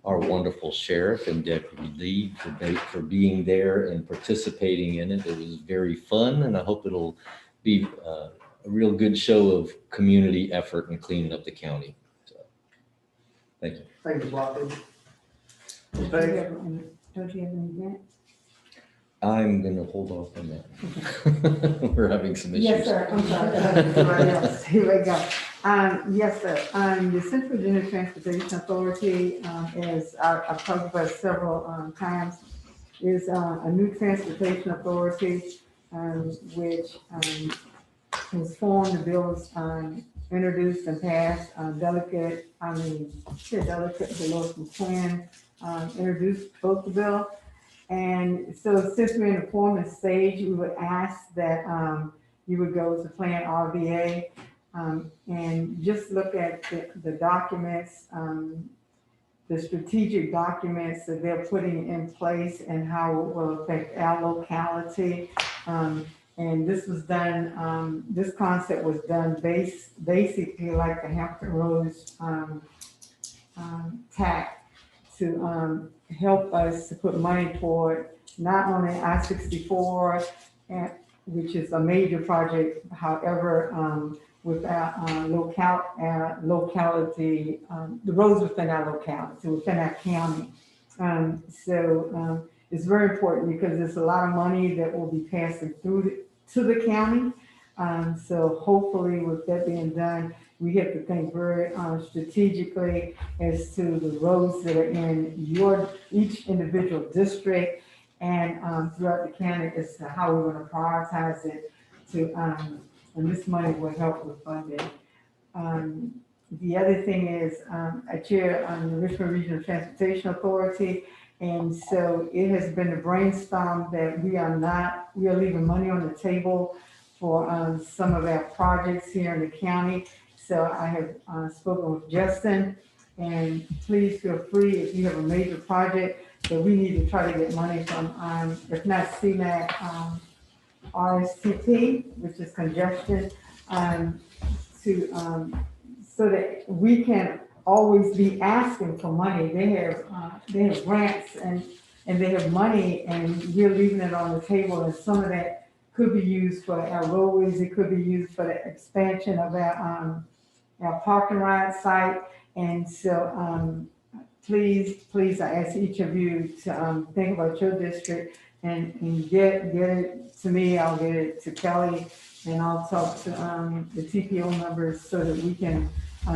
our wonderful sheriff and deputy lead for being there and participating in it. It was very fun, and I hope it'll be a real good show of community effort in cleaning up the county. So, thank you. Thank you, Bobby. Don't you have an event? I'm going to hold off on that. We're having some issues. Yes, sir. I'm sorry. Here we go. Yes, sir. The Central Virginia Transportation Authority, as I've talked about several times, is a new transportation authority which was formed. The bill was introduced and passed. Delegate Delois McQuinn introduced both the bill. And so since we're in the forming stage, we would ask that you would go to Plan RVA and just look at the documents, the strategic documents that they're putting in place and how it will affect our locality. And this was done, this concept was done basically like the Hampton Roads TAC to help us to put money toward not only I-64, which is a major project, however, with our locality, the roads within our locality, within our county. It's very important because there's a lot of money that will be passing through to the county. So hopefully with that being done, we have to think very strategically as to the roads that are in each individual district and throughout the county as to how we're going to prioritize it and this money will help with funding. The other thing is I chair the Richmond Regional Transportation Authority, and so it has been a brainstorm that we are leaving money on the table for some of our projects here in the county. So I have spoken with Justin, and please feel free if you have a major project that we need to try to get money from, if not CMAQ, RSTP, which is congestion, so that we can always be asking for money. They have grants and they have money, and we're leaving it on the table, and some of that could be used for our roadways. It could be used for the expansion of our parking lot site. And so please, I ask each of you to think about your district and get it to me. I'll get it to Kelly, and I'll talk to the TPO members so that we can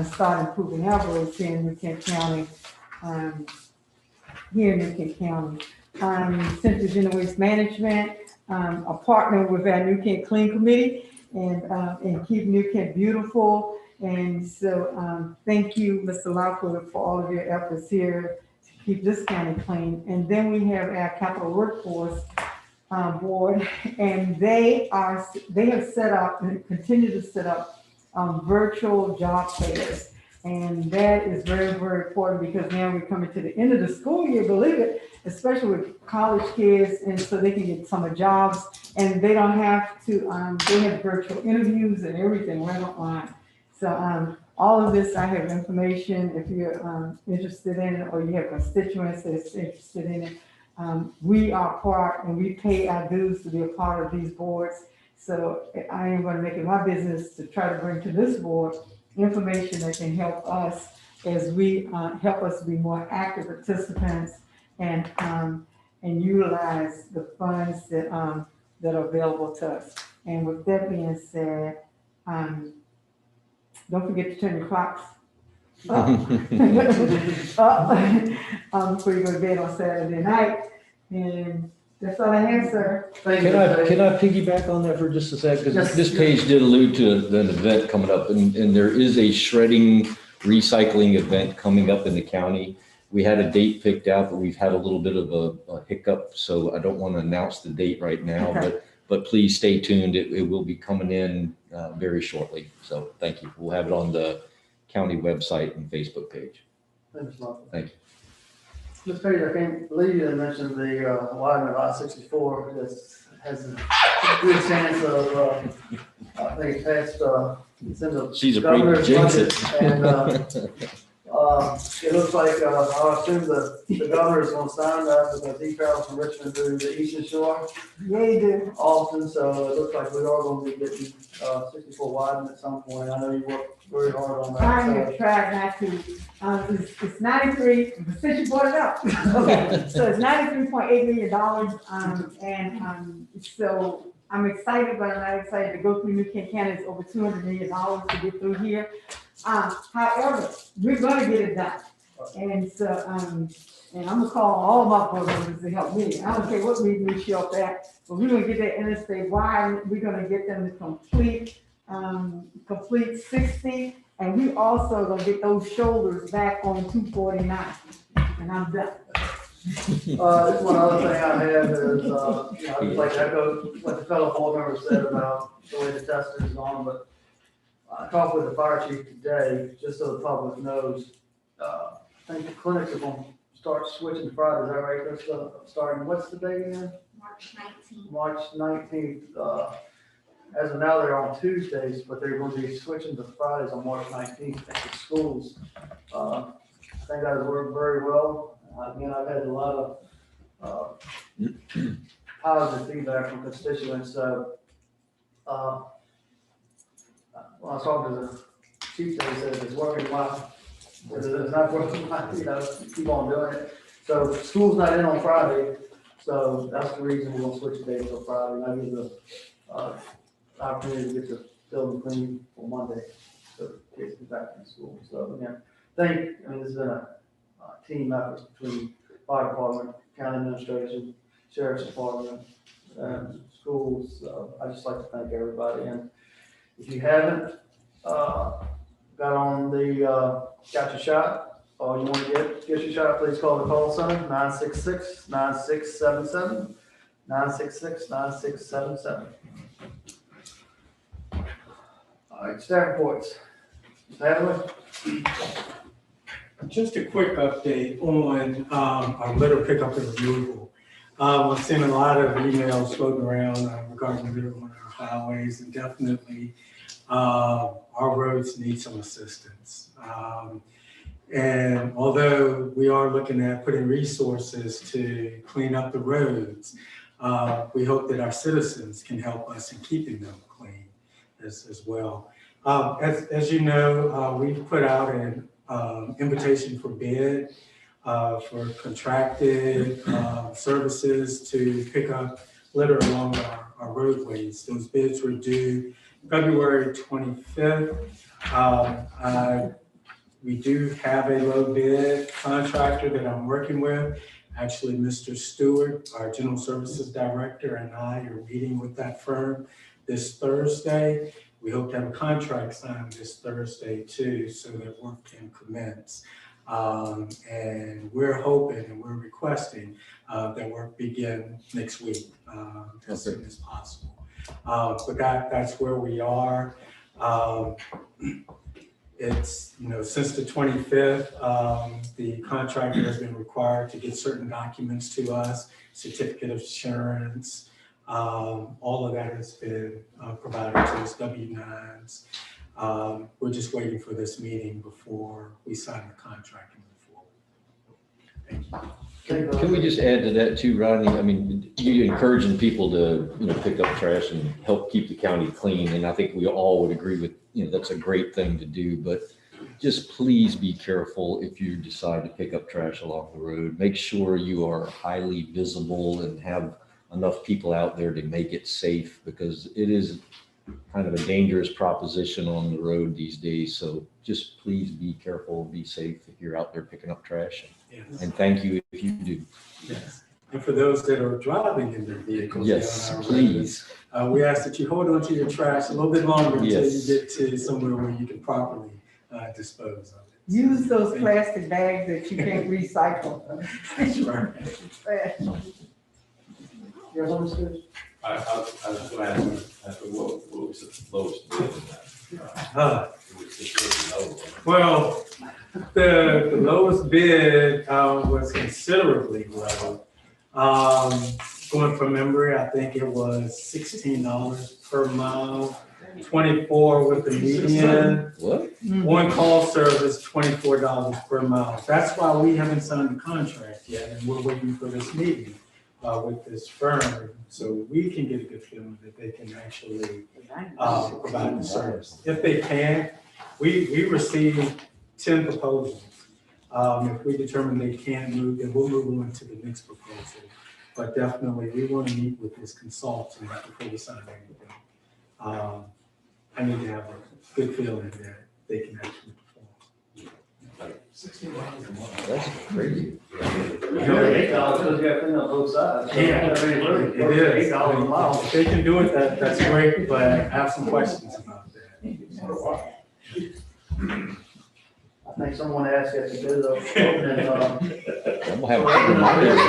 start improving our roads here in New Kent County. Central Virginia Waste Management, a partner with our New Kent Clean Committee and keep New Kent beautiful. And so thank you, Mr. Lockwood, for all of your efforts here to keep this county clean. And then we have our Capital Workforce Board, and they have set up and continue to set up virtual job fairs. And that is very, very important because now we're coming to the end of the school year, believe it, especially with college kids, and so they can get summer jobs and they don't have to, they have virtual interviews and everything right online. So all of this, I have information if you're interested in it or you have constituents that's interested in it. We are part and we pay our dues to be a part of these boards. So I am going to make it my business to try to bring to this board information that can help us as we help us be more active participants and utilize the funds that that are available to us. And with that being said, don't forget to turn your clocks up, before you go to bed on Saturday night. And that's all I have, sir. Can I piggyback on that for just a sec? Because this page did allude to an event coming up, and there is a shredding recycling event coming up in the county. We had a date picked out, but we've had a little bit of a hiccup, so I don't want to announce the date right now. Okay. but please stay tuned. It will be coming in very shortly. So thank you. We'll have it on the county website and Facebook page. Thanks, Mark. Thank you. Mr. Page, I can't believe you mentioned the widening of I-64. This has a good chance of, I think it passed, it's in the She's afraid to governor's jinx budget. it. And it looks like, I assume the governor is going to sign that because he travels from Richmond to the Eastern Shore Yeah, you do. often. So it looks like we are going to be getting 64 widened at some point. I know you worked very hard on that. Trying so- to try not to, it's 93, since you brought it up. Okay, so it's $93.8 million, so I'm excited, but I'm not excited to go through New Kent County. It's over $200 million to get through here. However, we're gonna get it done. And so, and I'm gonna call all my board members to help me. I don't care what we show up at, but we're gonna get that interstate wide. We're gonna get them to complete 60. And we also gonna get those shoulders back on 249. And I'm done. Just one other thing I have is, I'd just like to echo what the fellow board member said about the way the testing is going, but I talked with the fire chief today, just so the public knows, I think the clinics are gonna start switching to Friday, is that right? They're starting, what's the date again? March 19th. March 19th. As of now, they're on Tuesdays, but they're going to be switching to Fridays on March 19th at the schools. I think that has worked very well. Again, I've had a lot of positive feedback from constituents. So when I was talking to the chief, they said it's working well. It's not working well, keep on doing it. So school's not in on Friday, so that's the reason we're going to switch the days till Friday. And I give the opportunity to get the building clean for Monday, so kids get back in school. So again, this has been a team effort between fire department, county administration, sheriff's department, and schools. I just like to thank everybody. And if you haven't got on the got your shot, or you want to get your shot, please call the call center 966-9677, 966-9677. All right, staff reports. Hadley? Just a quick update on our litter pickup and removal. I've seen a lot of emails floating around regarding litter on our highways, and definitely our roads need some assistance. And although we are looking at putting resources to clean up the roads, we hope that our citizens can help us in keeping them clean as well. As you know, we've put out an invitation for bid for contracted services to pick up litter along our roadways. Those bids were due February 25th. We do have a low bid contractor that I'm working with. Actually, Mr. Stewart, our General Services Director, and I are meeting with that firm this Thursday. We hope to have a contract signed this Thursday too, so that work can commence. And we're hoping and we're requesting that work begin next week as soon as possible. But that's where we are. It's, since the 25th, the contractor has been required to get certain documents to us, certificate of insurance, all of that has been provided to us, W-9s. We're just waiting for this meeting before we sign the contract and move forward. Thank you. Can we just add to that too, Rodney? I mean, you're encouraging people to, pick up trash and help keep the county clean. And I think we all would agree with, that's a great thing to do, but just please be careful if you decide to pick up trash along the road. Make sure you are highly visible and have enough people out there to make it safe, because it is kind of a dangerous proposition on the road these days. So just please be careful, be safe if you're out there picking up trash. Yes. And thank you if you do. Yes. And for those that are driving in their vehicles, yes, down our please. Roads, we ask that you hold on to your trash a little bit longer until Yes. you get to somewhere where you can properly dispose of it. Use those plastic bags that you can't recycle. Sure. You guys understood? I was just gonna ask, what was the lowest bid in that? It was just really low. Well, the lowest bid was considerably low. Going from memory, I think it was $16 per mile, 24 with the median. What? One call service, $24 per mile. That's why we haven't signed the contract yet, and we're waiting for this meeting with this firm, so we can get a good feeling that they can actually provide the service. If they can, we received 10 proposals. If we determine they can't move, then we'll move on to the next proposal. But definitely, we want to meet with this consultant before we sign anything. I need to have a good feeling that they can actually perform. That's crazy. $8 you got to clean up both sides. Yeah, I mean, really, it is. $8 a mile. If they can do it, that's great, but I have some questions about that. I think someone asked if to do those. I'm gonna have a reminder to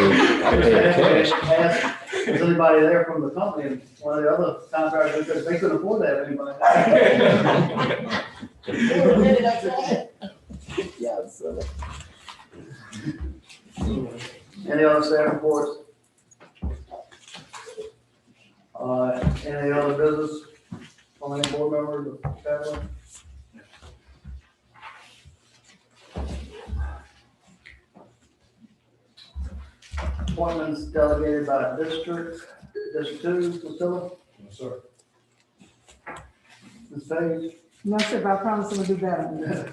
I pay cash. Ask, is anybody there from the company? And one of the other contractors, because they couldn't afford that anybody. Any other staff reports? Any other business from any board members or family? Appointments delegated by District 2, Priscilla, Yes, sir. Ms. Page. No, sir, but I promise I'm gonna do better.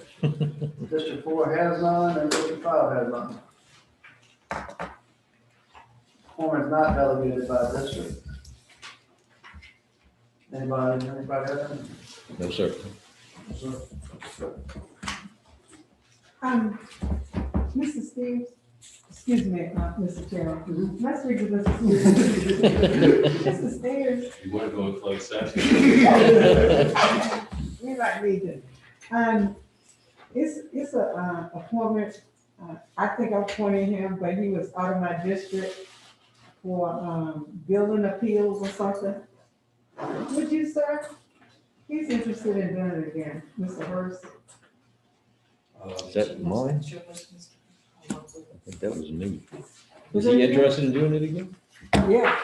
District 4 has none, and District 5 has none. Appointments not delegated by district. Anybody have any? No, sir. Mr. Steve, excuse me, Mr. Chairman, let's read the Mr. Mr. Stairs. You want to go with closed session? We like reading. It's a appointment, I think I appointed him, but he was out of my district for, building appeals or something. Would you, sir? He's interested in doing it again, Mr. Hurst. Is that mine? I think that was me. Is he interested in doing it again? Yeah.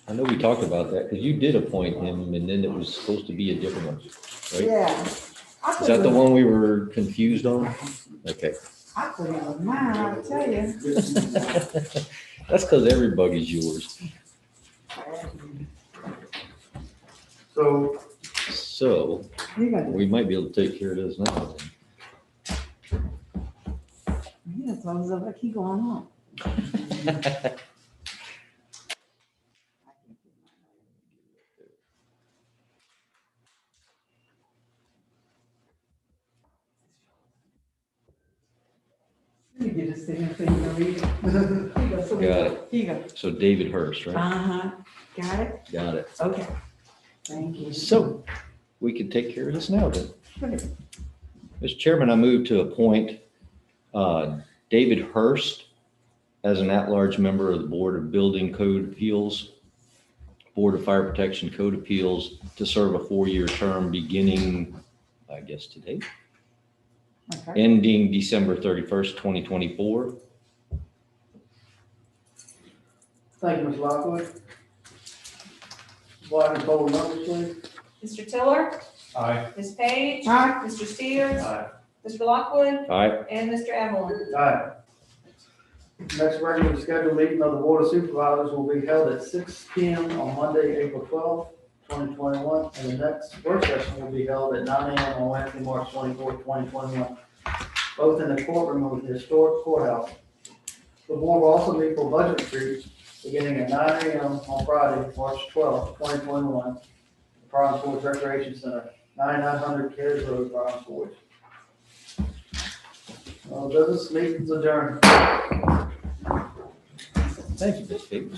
I know we talked about that, because you did appoint him, and then it was supposed to be a different one, right? Yeah. Is that the one we were confused on? Okay. I thought it was mine, I'll tell you. That's because every bug is yours. So, we might be able to take care of this now. Yeah, as long as I keep going on. Let me get this thing so you can read it. Got it. Here you go. So David Hurst, right? Uh-huh. Got it? Got it. Okay. Thank you. So, we can take care of this now then. Okay. Mr. Chairman, I move to appoint David Hurst as an at-large member of the Board of Building Code Appeals, Board of Fire Protection Code Appeals, to serve a 4-year term beginning, I guess, today, ending December 31st, 2024. Thank you, Ms. Lockwood. Volume poll numbers, please. Mr. Tiller? Aye. Ms. Page? Aye. Mr. Steers? Aye. Mr. Lockwood? Aye. And Mr. Evelyn? Aye. Next regularly scheduled meeting of the Board of Supervisors will be held at 6 p.m. on Monday, April 12th, 2021, and the next work session will be held at 9 a.m. on Wednesday, March 24th, 2021, both in the courtroom of the historic courthouse. The board will also meet for budget retreats beginning at 9 a.m. on Friday, March 12th, 2021, at Browns Forge Recreation Center, 9900 Carriage Road, Browns Forge. Business meetings adjourned. Thank you, Ms. Page.